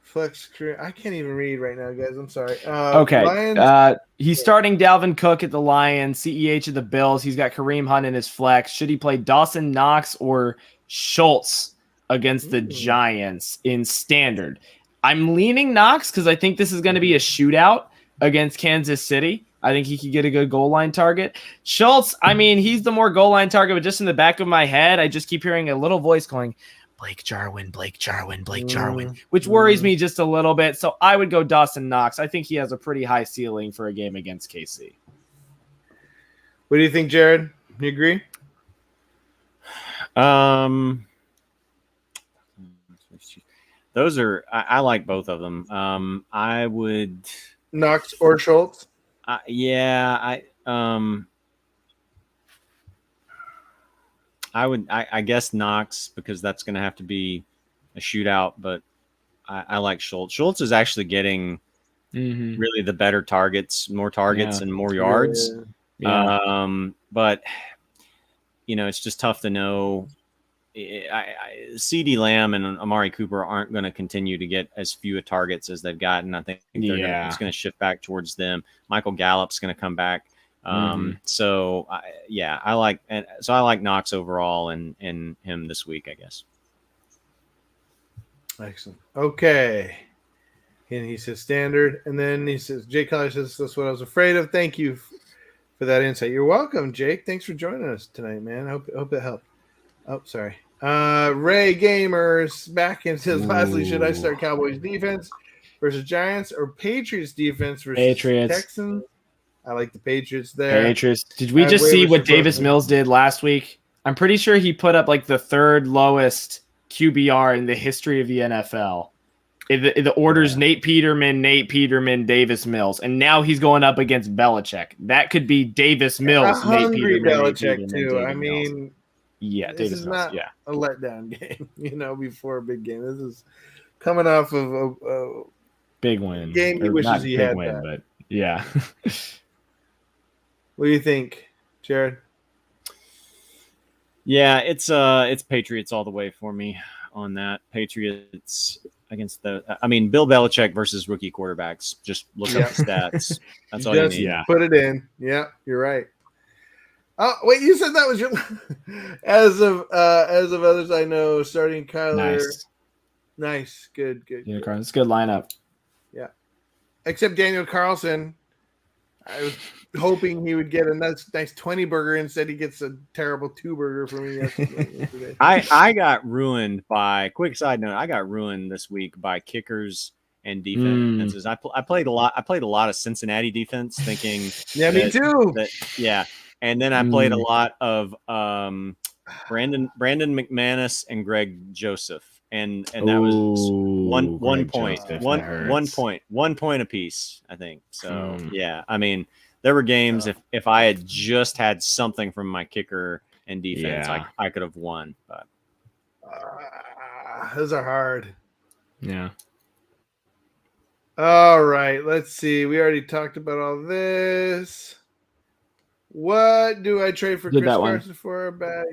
B: Flex Career. I can't even read right now, guys. I'm sorry.
C: Okay. He's starting Dalvin Cook at the Lions, CEH at the Bills. He's got Kareem Hunt in his flex. Should he play Dawson Knox or Schultz against the Giants in standard? I'm leaning Knox because I think this is going to be a shootout against Kansas City. I think he could get a good goal line target. Schultz, I mean, he's the more goal line target, but just in the back of my head, I just keep hearing a little voice going, Blake Jarwin, which worries me just a little bit. So I would go Dawson Knox. I think he has a pretty high ceiling for a game against KC.
B: What do you think, Jared? You agree?
A: Those are I like both of them. I would
B: Knox or Schultz.
A: I guess Knox, because that's going to have to be a shootout, but I like Schultz. Schultz is actually getting really the better targets, more targets and more yards.
C: Yeah.
A: But it's just tough to know. CeeDee Lamb and Amari Cooper aren't going to continue to get as few targets as they've gotten. I think it's going to shift back towards them. Michael Gallup's going to come back. So I like Knox overall and him this week, I guess.
B: Excellent. Okay. And he says standard. And then he says, Jake Collier says, that's what I was afraid of. Thank you for that insight. You're welcome, Jake. Thanks for joining us tonight, man. Hope it helped. Oh, sorry. Ray Gamers back and says, lastly, should I start Cowboys defense versus Giants or Patriots defense versus Texans? I like the Patriots there.
C: Patriots. Did we just see what Davis Mills did last week? I'm pretty sure he put up like the third lowest QBR in the history of the NFL. The order's Nate Peterman, Davis Mills, and now he's going up against Belichick. That could be Davis Mills,
B: Nate Peterman,
C: Belichick
B: too. I mean,
C: Davis
B: is
C: Mills,
B: not a letdown game. Before a big game, this is coming off of a
C: big win.
B: Game he wishes he had.
C: Win, but yeah.
B: What do you think, Jared?
A: Yeah, it's Patriots all the way for me on that. Patriots against Bill Belichick versus rookie quarterbacks. Just look up the stats. That's all you need.
B: Yeah. Put it in. Yeah, you're right. Oh, wait, you said that was your as of others I know, starting Kyler. Nice. Good.
C: Yeah, it's a good lineup.
B: Yeah. Except Daniel Carlson. I was hoping he would get a nice 20 burger. Instead, he gets a terrible 2 burger from me yesterday.
A: I got ruined by, quick side note, I got ruined this week by kickers and defenses. I played a lot of Cincinnati defense thinking
B: me too.
A: And then I played a lot of Brandon McManus and Greg Joseph. And that was one point apiece, I think. So there were games if I had just had something from my kicker and defense, I could have won. But
B: those are hard.
C: Yeah.
B: All right, let's see. We already talked about all this. What do I trade for Chris Carson for a bag?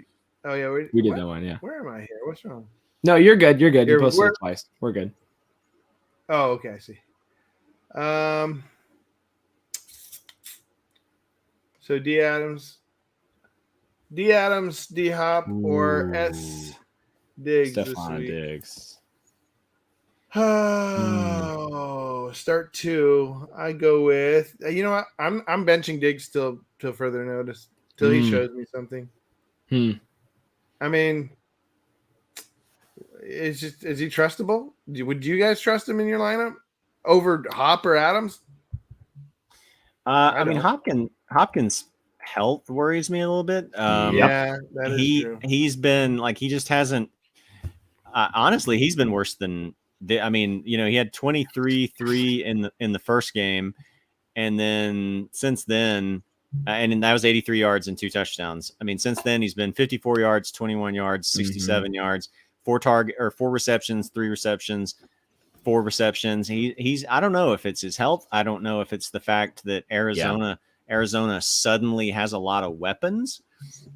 B: Oh yeah,
C: we did that one. Yeah.
B: Where am I here? What's wrong?
C: No, you're good. You posted it twice. We're good.
B: Oh, okay. I see. So D Adams, D Hop, or S Diggs
C: Stephon
B: this week.
C: Diggs.
B: Oh, start 2. I go with you know what? I'm benching Diggs till further notice till he shows me something. I mean. Is he trustable? Would you guys trust him in your lineup over Hop or Adams?
A: Hopkins' health worries me a little bit.
B: That is true.
A: He's been he just hasn't. Honestly, he's been worse than. He had 23-3 in the first game, and then since then, and that was 83 yards and 2 touchdowns. Since then he's been 54 yards, 21 yards, 67 yards. 4 receptions, 3 receptions, 4 receptions. He's I don't know if it's his health. I don't know if it's the fact that Arizona suddenly has a lot of weapons.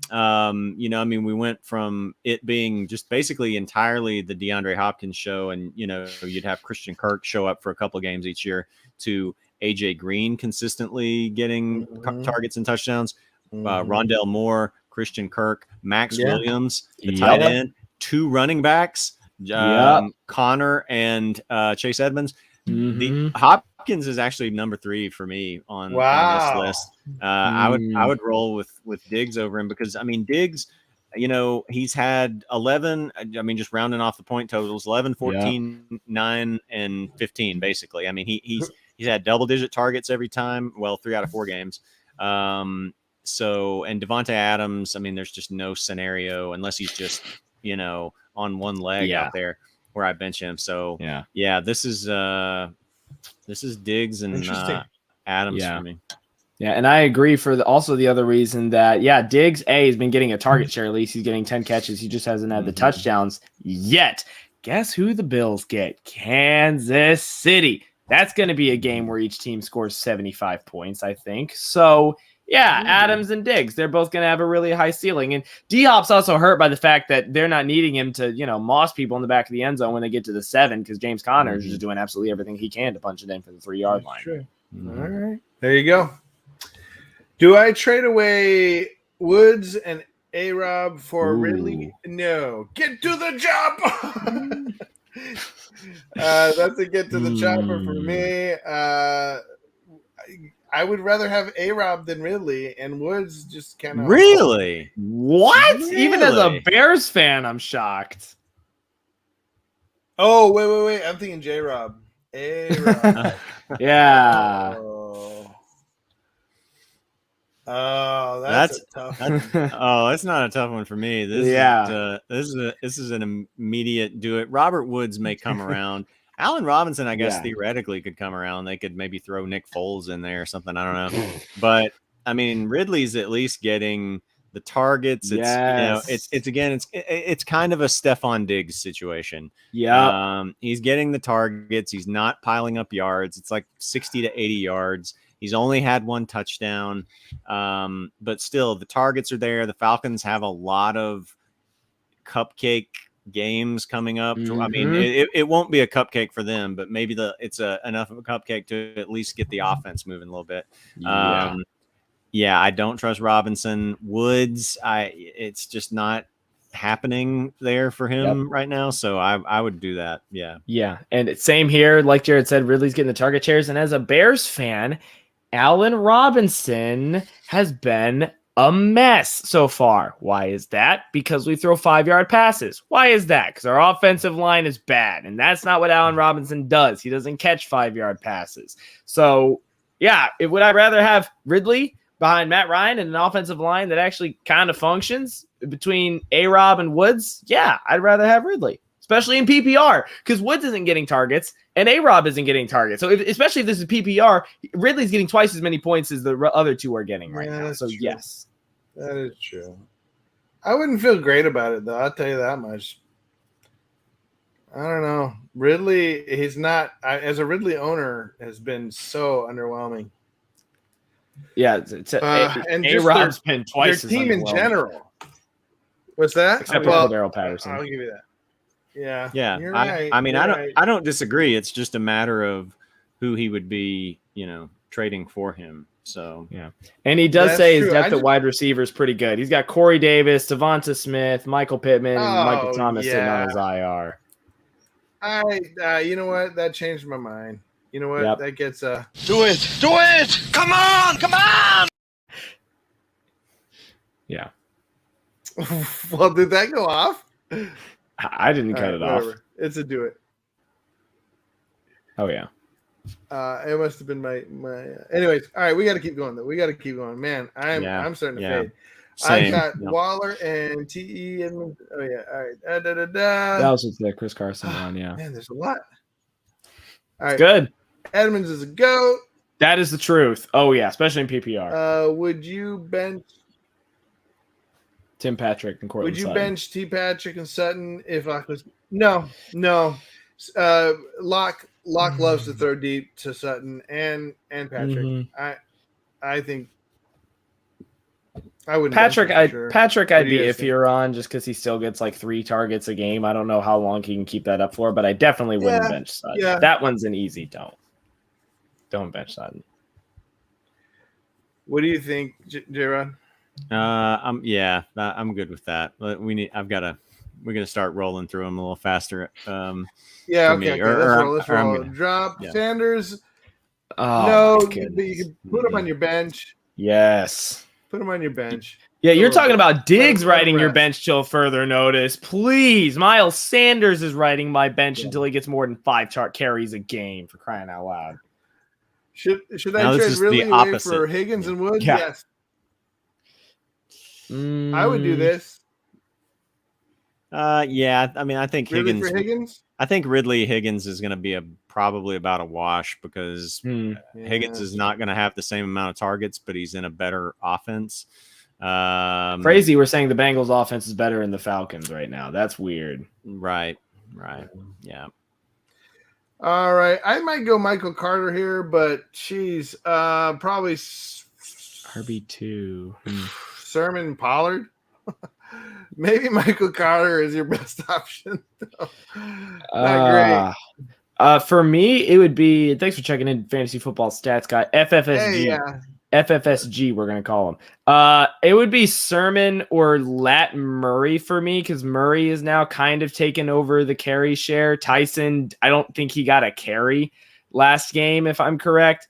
A: We went from it being just basically entirely the DeAndre Hopkins show, and you'd have Christian Kirk show up for a couple of games each year, to AJ Green consistently getting targets and touchdowns. Rondell Moore, Christian Kirk, Max Williams, the tight end. 2 running backs, Connor and Chase Edmonds. The Hopkins is actually number 3 for me on this list. I would roll with Diggs over him because I mean Diggs, he's had 11. I mean, just rounding off the point totals, 11, 14, 9, and 15, basically. I mean, he's had double-digit targets every time. Well, 3 out of 4 games. So, and Devontae Adams, I mean, there's just no scenario unless he's just, on one leg out there where I bench him. So, this is Diggs and Adams for me.
C: Yeah, and I agree for also the other reason that, Diggs, has been getting a target share. At least he's getting 10 catches. He just hasn't had the touchdowns yet. Guess who the Bills get? Kansas City. That's going to be a game where each team scores 75 points, I think. So, Adams and Diggs, they're both going to have a really high ceiling. And D-Hop's also hurt by the fact that they're not needing him to, moss people in the back of the end zone when they get to the 7 because James Conner is just doing absolutely everything he can to punch it in for the 3-yard line.
B: True. All right. There you go. Do I trade away Woods and A-Rob for Ridley? No. Get to the chopper! That's a get to the chopper for me. I would rather have A-Rob than Ridley, and Woods just kind of...
A: Really?
C: What? Really? Even as a Bears fan, I'm shocked.
B: Oh, wait. I'm thinking J-Rob. A-Rob.
C: Yeah.
B: Oh, that's a tough one.
A: That's not a tough one for me. This is an immediate do it. Robert Woods may come around. Allen Robinson, I guess, theoretically could come around. They could maybe throw Nick Foles in there or something. I don't know. But I mean, Ridley's at least getting the targets. It's it's kind of a Stephon Diggs situation.
C: Yeah.
A: He's getting the targets. He's not piling up yards. It's like 60 to 80 yards. He's only had 1 touchdown. But still, the targets are there. The Falcons have a lot of cupcake games coming up. I mean, it won't be a cupcake for them, but maybe it's enough of a cupcake to at least get the offense moving a little bit. I don't trust Robinson. Woods, it's just not happening there for him right now. So I would do that. Yeah.
C: And same here. Like Jared said, Ridley's getting the target shares. And as a Bears fan, Allen Robinson has been a mess so far. Why is that? Because we throw 5-yard passes. Why is that? Because our offensive line is bad. And that's not what Allen Robinson does. He doesn't catch 5-yard passes. So, would I rather have Ridley behind Matt Ryan and an offensive line that actually kind of functions between A-Rob and Woods? Yeah, I'd rather have Ridley, especially in PPR, because Woods isn't getting targets and A-Rob isn't getting targets. So especially if this is PPR, Ridley's getting twice as many points as the other two are getting right now. So
B: true.
C: Yes.
B: That is true. I wouldn't feel great about it, though. I'll tell you that much. I don't know. Ridley, he's not, as a Ridley owner, has been so underwhelming.
C: Yeah,
B: and
C: A-Rob's been twice
B: their team in general. What's that?
C: Except for Cordero Patterson.
B: I'll give you that. Yeah.
A: You're
B: right.
A: I don't disagree. It's just a matter of who he would be, trading for him. So
C: and he does say his depth at wide receiver is pretty good. He's got Corey Davis, Devonta Smith, Michael Pittman, and Michael Thomas sitting on his IR.
B: You know what? That changed my mind. You know what? That gets
D: Do it! Come on!
C: Yeah.
B: Well, did that go off?
C: I didn't cut it off.
B: It's a do it.
C: Oh yeah.
B: It must have been my. Anyways, all right, we got to keep going though. We got to keep going, man. I'm starting to fade.
A: Same.
B: I got Waller and TE and all right.
C: That was with the Chris Carson one. Yeah,
B: man, there's a lot. All right,
C: good.
B: Edmonds is a GOAT.
C: That is the truth. Oh yeah, especially in PPR.
B: Would you bench
C: Tim Patrick and Courtland Sutton?
B: Bench T. Patrick and Sutton if I was? No. Locke loves to throw deep to Sutton and Patrick. I think I wouldn't.
C: Patrick, I'd be iffier on just because he still gets like 3 targets a game. I don't know how long he can keep that up for, but I definitely wouldn't bench Sutton. Yeah. That one's an easy don't bench Sutton.
B: What do you think, J-Rod?
A: I'm good with that. But we're gonna start rolling through them a little faster.
B: Okay. Let's roll. Drop Sanders.
C: Oh,
B: no,
C: my
B: but you
C: goodness.
B: can put him on your bench.
C: Yes.
B: Put him on your bench.
C: Yeah, you're
B: little
C: talking
B: bit.
C: about Diggs
B: Let him
C: writing your
B: rest.
C: bench till further notice. Please, Miles Sanders is writing my bench until he gets more than 5 carries a game, for crying out loud.
B: Should
A: Now
B: I
A: this
B: trade
A: is the
B: Ridley away
A: opposite.
B: for Higgins
A: Yeah.
B: and Woods?
C: Yeah.
B: Yes, I would do this.
A: Yeah. I mean, I think
B: Ridley
A: Higgins.
B: for Higgins.
A: I think Ridley Higgins is going to be probably about a wash because Higgins is not going to have the same amount of targets, but he's in a better offense.
C: Crazy, we're saying the Bengals offense is better than the Falcons right now. That's weird.
A: Right. Yeah.
B: All right, I might go Michael Carter here, but she's probably
C: RB2.
B: Sermon Pollard. Maybe Michael Carter is your best option. Not great.
C: For me, it would be, thanks for checking in, Fantasy Football Stats Guy, FFSG.
B: Hey, yeah.
C: FFSG, we're going to call him. It would be Sermon or Lat Murray for me because Murray is now kind of taken over the carry share. Tyson, I don't think he got a carry last game, if I'm correct.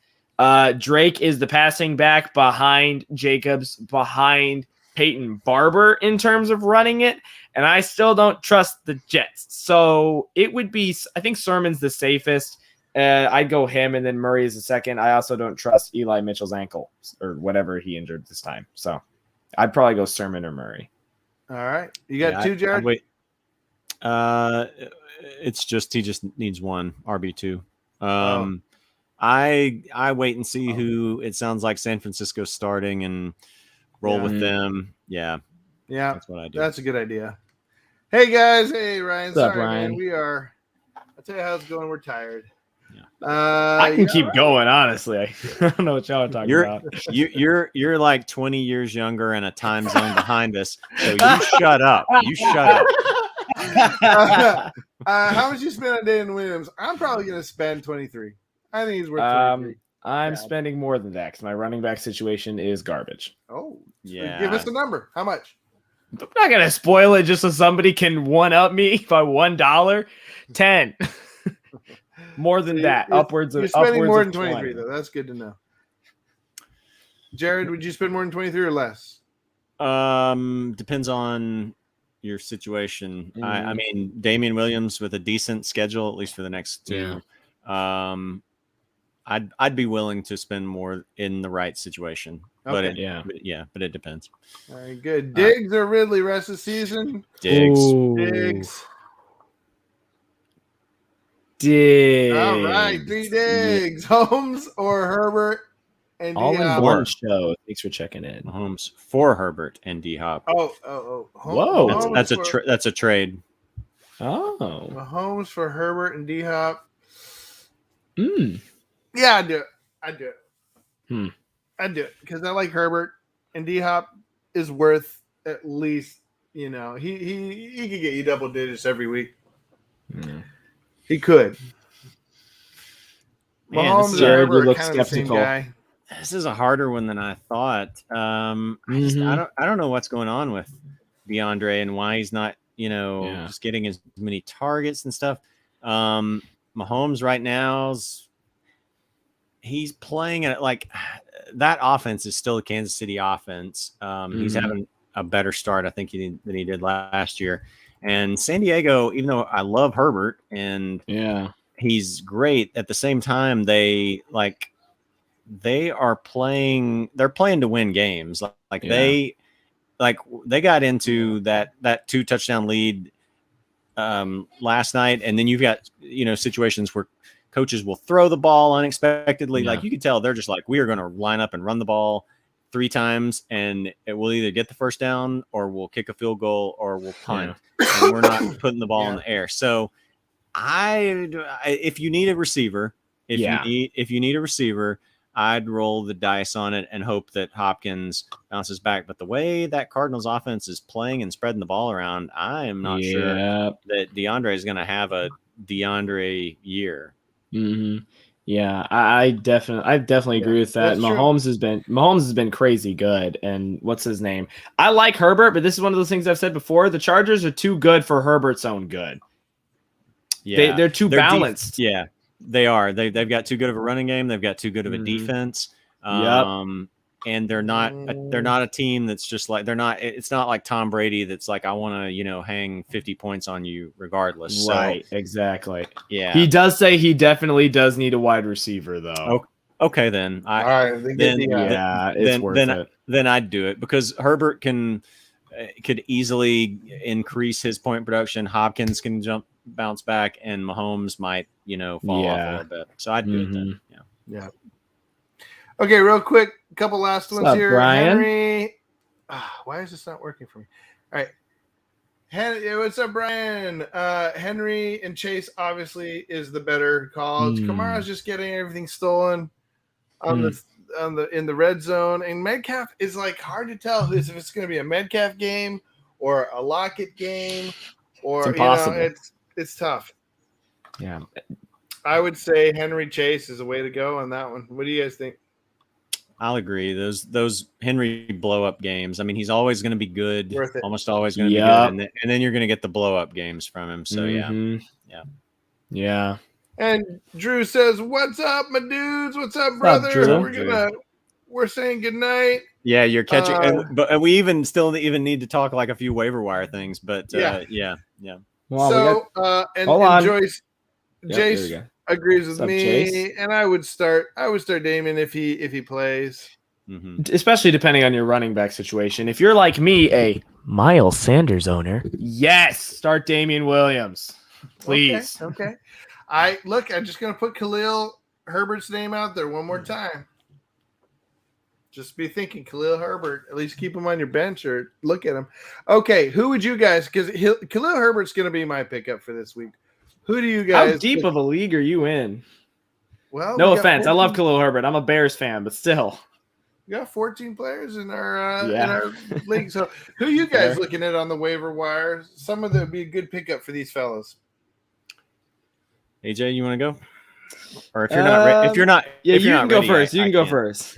C: Drake is the passing back behind Jacobs, behind Peyton Barber in terms of running it. And I still don't trust the Jets. So it would be, I think Sermon's the safest. I'd go him, and then Murray is the second. I also don't trust Eli Mitchell's ankle or whatever he injured this time. So I'd probably go Sermon or Murray.
B: All right. You got two, Jared?
A: Wait. It's just he just needs one RB2. I wait and see who it sounds like San Francisco's starting and roll with them. Yeah. That's what I do.
B: That's a good idea. Hey guys. Hey Ryan.
C: What's up,
B: Sorry,
C: Ryan?
B: man. I'll tell you how it's going. We're tired.
C: I can keep going, honestly. I don't know what y'all are talking about.
A: You're like 20 years younger and a time zone behind us. So you shut up. You shut up.
B: How much you spend on Daniel Williams? I'm probably going to spend 23. I think he's worth 23.
C: I'm spending more than that because my running back situation is garbage.
B: Oh,
A: yeah.
B: Give us a number. How much?
C: I'm not going to spoil it just so somebody can one-up me by $1. 10. More than that. Upwards of
B: You're spending more than
C: 20.
B: 23, though. That's good to know. Jared, would you spend more than 23 or less?
A: Depends on your situation. I mean, Damian Williams with a decent schedule, at least for the next two. Yeah. I'd be willing to spend more in the right situation.
B: Okay.
A: But it depends.
B: All right, good. Diggs or Ridley rest of the season?
A: Diggs.
B: All right, 3 Diggs. Holmes or Herbert and
C: all
B: D-Hop?
C: in one show. Thanks for checking in.
A: Mahomes for Herbert and D-Hop.
B: Oh.
C: Whoa.
A: That's a trade.
C: Oh.
B: Mahomes for Herbert and D-Hop.
C: Yeah,
B: I'd do it. I'd do it because I like Herbert, and D-Hop is worth at least, he could get you double digits every week. He could. Mahomes or Herbert are kind of the same guy.
A: This is a harder one than I thought. I don't know what's going on with DeAndre and why he's not, just getting as many targets and stuff. Mahomes right now he's playing at like that offense is still a Kansas City offense. He's having a better start, I think, than he did last year. And San Diego, even though I love Herbert and he's great, at the same time they're playing to win games. They got into that 2 touchdown lead last night, and then you've got situations where coaches will throw the ball unexpectedly. Like you can tell they're just like, we are going to line up and run the ball 3 times, and it will either get the first down or we'll kick a field goal or we'll punt. And we're not putting the ball in the air. So if you need a receiver, if you need a receiver, I'd roll the dice on it and hope that Hopkins bounces back. But the way that Cardinals offense is playing and spreading the ball around, I am not sure that DeAndre is going to have a DeAndre year.
C: Yeah, I definitely agree with that. Mahomes has been crazy good. And what's his name? I like Herbert, but this is one of those things I've said before. The Chargers are too good for Herbert's own good. Yeah, they're too balanced.
A: They are. They've got too good of a running game. They've got too good of a defense. And they're not a team that's just like it's not like Tom Brady that's like I want to hang 50 points on you regardless.
C: Right,
A: so,
C: exactly.
A: Yeah,
C: he does say he definitely does need a wide receiver though.
A: Okay, then
B: all right,
C: it's worth it.
A: Then I'd do it because Herbert could easily increase his point production. Hopkins can bounce back, and Mahomes might fall off a little bit. So I'd do it then.
B: Yeah. Okay, real quick, a couple last ones here.
C: Brian?
B: Henry, why is this not working for me? All right, what's up, Brian? Henry and Chase obviously is the better call. Kamara's just getting everything stolen in the red zone, and Metcalf is like hard to tell if it's going to be a Metcalf game or a Lockett game, or
C: it's impossible.
B: It's tough.
C: Yeah,
B: I would say Henry Chase is a way to go on that one. What do you guys think?
A: I'll agree. Those Henry blow up games. I mean, he's always going to be good.
B: Worth it.
A: Almost always going to be good, and then you're going to get the blow up games from him. So
C: yeah.
B: And Drew says, "What's up, my dudes? What's up, brother? We're saying good night."
A: Yeah, you're catching, and we still need to talk like a few waiver wire things, but yeah.
B: Well, Jace agrees with me,
C: Chase?
B: and I would start Damien if he plays,
C: especially depending on your running back situation. If you're like me, a Miles Sanders owner, yes, start Damian Williams, please.
B: Okay. I'm just gonna put Khalil Herbert's name out there one more time. Just be thinking Khalil Herbert. At least keep him on your bench or look at him. Okay, who would you guys? Because Khalil Herbert's gonna be my pickup for this week. Who do you guys?
C: How deep of a league are you in?
B: Well,
C: no offense, I love Khalil Herbert. I'm a Bears fan, but still,
B: we got 14 players in our league. So, who are you guys looking at on the waiver wire? Some of them would be a good pickup for these fellas.
A: AJ, you want to go? Or if you're not,
C: you can go first. You can go first.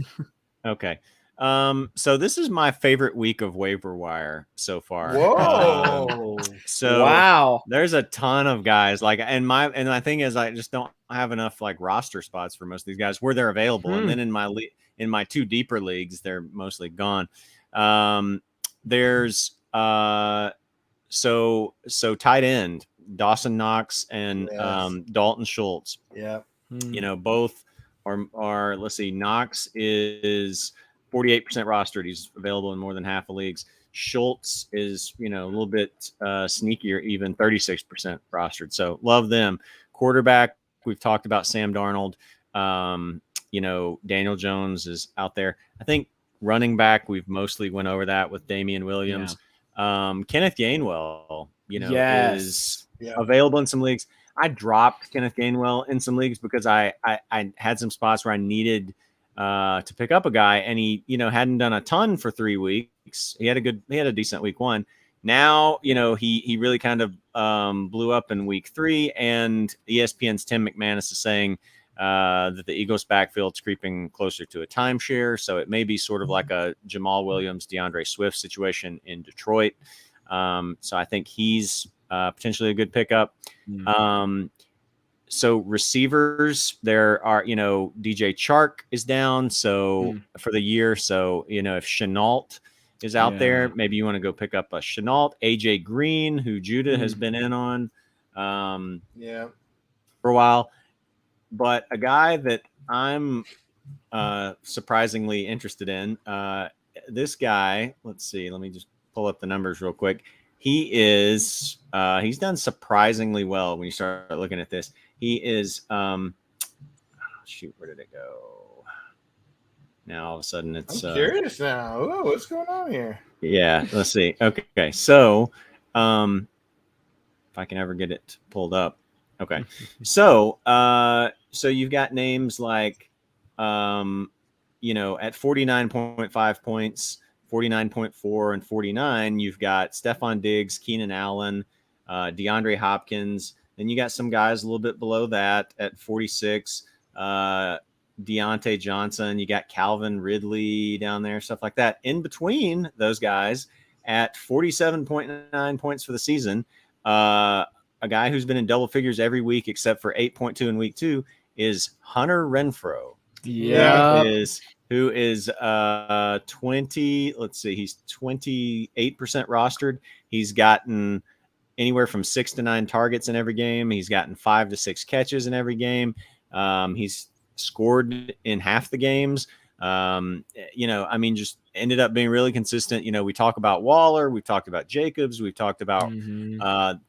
A: Okay. So this is my favorite week of waiver wire so far.
B: Whoa.
A: Wow. There's a ton of guys and my thing is I just don't have enough like roster spots for most of these guys where they're available. And then in my two deeper leagues, they're mostly gone. There's so tight end, Dawson Knox and Dalton Schultz.
B: Yeah.
A: Both are let's see, Knox is 48% rostered. He's available in more than half of leagues. Schultz is, a little bit sneakier, even 36% rostered. So love them. Quarterback, we've talked about Sam Darnold. Daniel Jones is out there. I think running back, we've mostly went over that with Damian Williams. Kenneth Gainwell, is available in some leagues. I dropped Kenneth Gainwell in some leagues because I had some spots where I needed to pick up a guy, and he hadn't done a ton for 3 weeks. He had a decent week 1. Now he really kind of blew up in week 3, and ESPN's Tim McManus is saying that the Eagles' backfield's creeping closer to a timeshare, so it may be sort of like a Jamal Williams, DeAndre Swift situation in Detroit. So I think he's potentially a good pickup. So receivers, there are, DJ Chark is down. So for the year, so, if Chenault is out there, maybe you want to go pick up a Chenault. AJ Green, who Judah has been in on for a while. But a guy that I'm surprisingly interested in, this guy, let's see, let me just pull up the numbers real quick. He's done surprisingly well when you start looking at this. He is, where did it go? Now all of a sudden it's.
B: I'm curious now. Ooh, what's going on here?
A: Yeah, let's see. Okay, so if I can ever get it pulled up. Okay, so you've got names like, at 49.5 points. 49.4 and 49, you've got Stephon Diggs, Keenan Allen, DeAndre Hopkins. Then you got some guys a little bit below that at 46. Deontay Johnson, you got Calvin Ridley down there, stuff like that. In between those guys at 47.9 points for the season, a guy who's been in double figures every week except for 8.2 in week 2 is Hunter Renfrow.
C: Yeah.
A: Who is 20, let's see, he's 28% rostered. He's gotten anywhere from 6 to 9 targets in every game. He's gotten 5 to 6 catches in every game. He's scored in half the games. Just ended up being really consistent. We talk about Waller, we've talked about Jacobs, we've talked about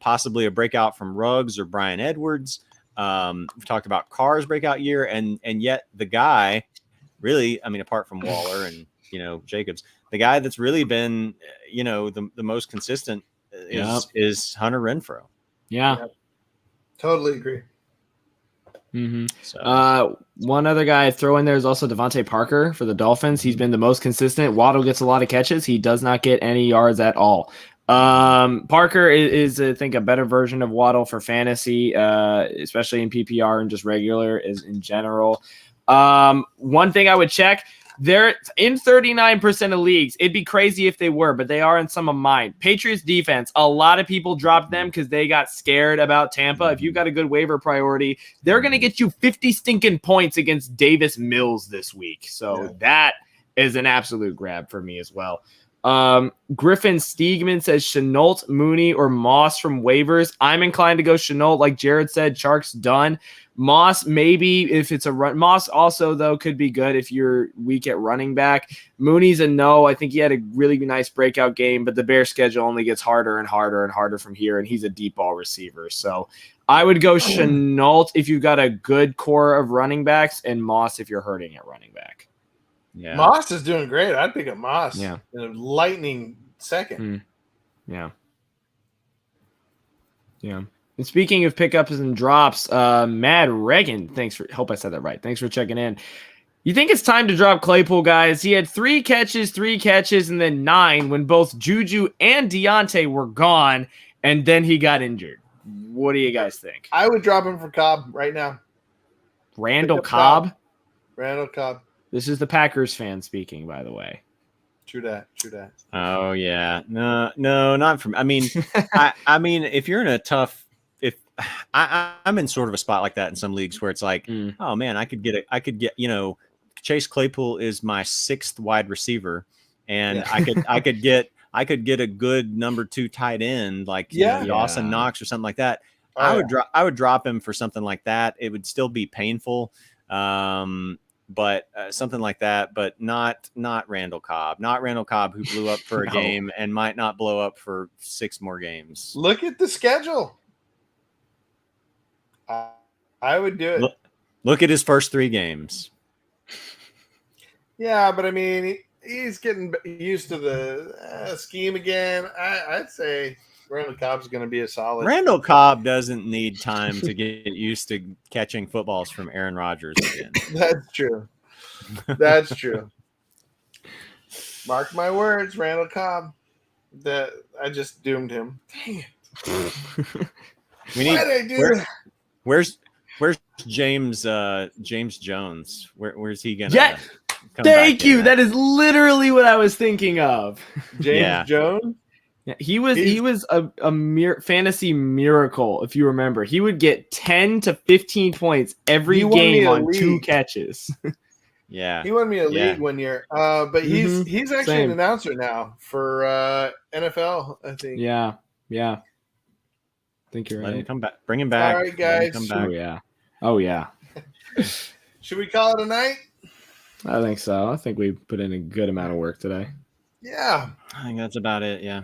A: possibly a breakout from Ruggs or Bryan Edwards. We've talked about Carr's breakout year, and yet the guy really, apart from Waller and Jacobs, the guy that's really been the most consistent is Hunter Renfrow.
C: Yeah.
B: Totally agree.
C: So. One other guy I throw in there is also Devontae Parker for the Dolphins. He's been the most consistent. Waddle gets a lot of catches. He does not get any yards at all. Parker is I think a better version of Waddle for fantasy, especially in PPR and just regular is in general. One thing I would check, they're in 39% of leagues. It'd be crazy if they were, but they are in some of mine. Patriots defense, a lot of people dropped them because they got scared about Tampa. If you've got a good waiver priority, they're going to get you 50 stinking points against Davis Mills this week. So that is an absolute grab for me as well. Griffin Steegman says Chenault, Mooney, or Moss from waivers. I'm inclined to go Chenault. Like Jared said, Chark's done. Moss, maybe if it's a run. Moss also, though, could be good if you're weak at running back. Mooney's a no. I think he had a really nice breakout game, but the Bears schedule only gets harder and harder and harder from here, and he's a deep ball receiver. So I would go Chenault if you've got a good core of running backs, and Moss if you're hurting at running back.
B: Yeah. Moss is doing great. I'd pick up Moss
C: in
B: a lightning second.
C: Yeah. And speaking of pickups and drops, Mad Regan, hope I said that right. Thanks for checking in. You think it's time to drop Claypool, guys? He had 3 catches, and then 9 when both Juju and Deontay were gone, and then he got injured. What do you guys think?
B: I would drop him for Cobb right now.
C: Randall Cobb?
B: Randall Cobb.
C: This is the Packers fan speaking, by the way.
B: True that.
A: Oh, yeah. No, not from. If you're in a tough, I'm in sort of a spot like that in some leagues where it's like, oh man, I could get, Chase Claypool is my 6th wide receiver, and I could get a good number 2 tight end like Dawson Knox or something like that. I would drop him for something like that. It would still be painful. But something like that, but not Randall Cobb. Not Randall Cobb, who blew up for a game and might not blow up for 6 more games.
B: Look at the schedule. I would do it.
A: Look at his first 3 games.
B: Yeah, but he's getting used to the scheme again. I'd say Randall Cobb's going to be a solid.
A: Randall Cobb doesn't need time to get used to catching footballs from Aaron Rodgers again.
B: That's true. Mark my words, Randall Cobb. That I just doomed him. Dang it.
A: Why did I do that? Where's James Jones? Where's he gonna?
C: Yeah. Thank you. That is literally what I was thinking of.
B: James Jones.
C: Yeah, he was a fantasy miracle, if you remember. He would get 10 to 15 points every game on 2 catches.
A: Yeah.
B: He won me a league one year. But he's actually an announcer now for NFL, I think.
C: Yeah. I think you're right.
A: Let him come back. Bring him back.
B: All right, guys.
A: Come back.
C: Oh, yeah.
B: Should we call it a night?
C: I think so. I think we put in a good amount of work today.
B: Yeah.
A: I think that's about it, yeah.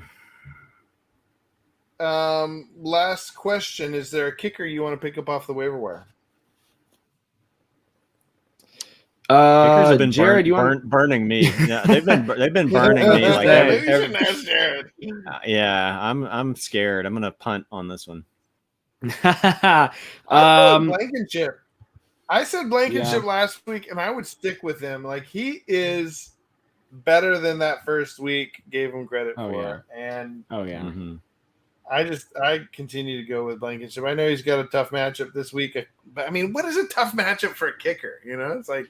B: Last question. Is there a kicker you want to pick up off the waiver wire?
A: Kickers have been
C: Jared,
A: burning me. Yeah, they've been burning me. Like
B: maybe you shouldn't ask Jared.
A: Yeah, I'm scared. I'm gonna punt on this one.
B: Blankenship. I said Blankenship last week, and I would stick with him. Like, he is better than that first week gave him credit for.
C: Yeah.
B: And I continue to go with Blankenship. I know he's got a tough matchup this week, but what is a tough matchup for a kicker? It's like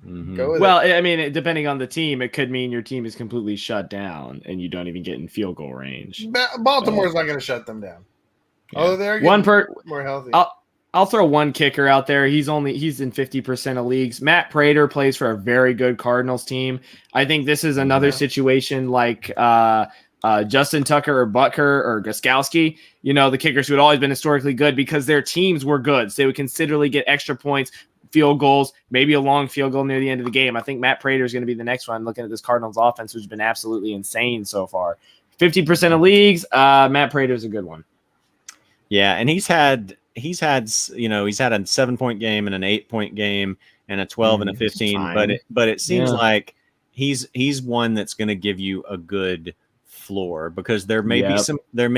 B: go with it.
C: Depending on the team, it could mean your team is completely shut down and you don't even get in field goal range.
B: Baltimore's not going to shut them down. Oh, they're more healthy.
C: I'll throw one kicker out there. He's in 50% of leagues. Matt Prater plays for a very good Cardinals team. I think this is another situation like Justin Tucker or Butker or Gostkowski. The kickers who had always been historically good because their teams were good. So they would considerably get extra points, field goals, maybe a long field goal near the end of the game. I think Matt Prater is going to be the next one. Looking at this Cardinals offense, which has been absolutely insane so far. 50% of leagues, Matt Prater is a good one.
A: Yeah, and he's had a 7-point game and an 8-point game and a 12 and a 15, but it seems like he's one that's going to give you a good floor because there may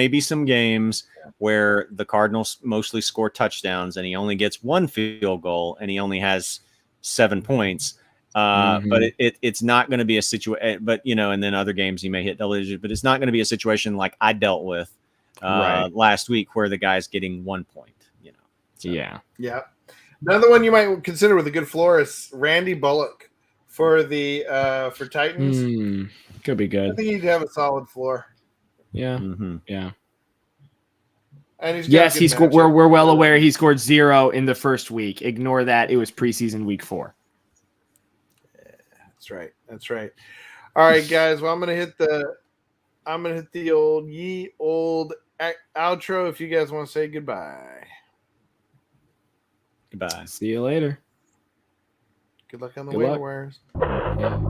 A: be some games where the Cardinals mostly score touchdowns and he only gets one field goal and he only has 7 points. But it's not going to be a situation. But and then other games he may hit double digits, but it's not going to be a situation like I dealt with last week where the guy's getting 1 point. So.
C: Yeah.
B: Another one you might consider with a good floor is Randy Bullock for the for Titans.
C: Could be good.
B: I think he'd have a solid floor.
C: Yeah.
B: And
C: he's we're well aware he scored 0 in the first week. Ignore that. It was preseason week 4.
B: Yeah, that's right. All right, guys. Well, I'm gonna hit the old outro. If you guys want to say goodbye.
A: Goodbye.
C: See you later.
B: Good luck on the waiver wires.
C: Yeah.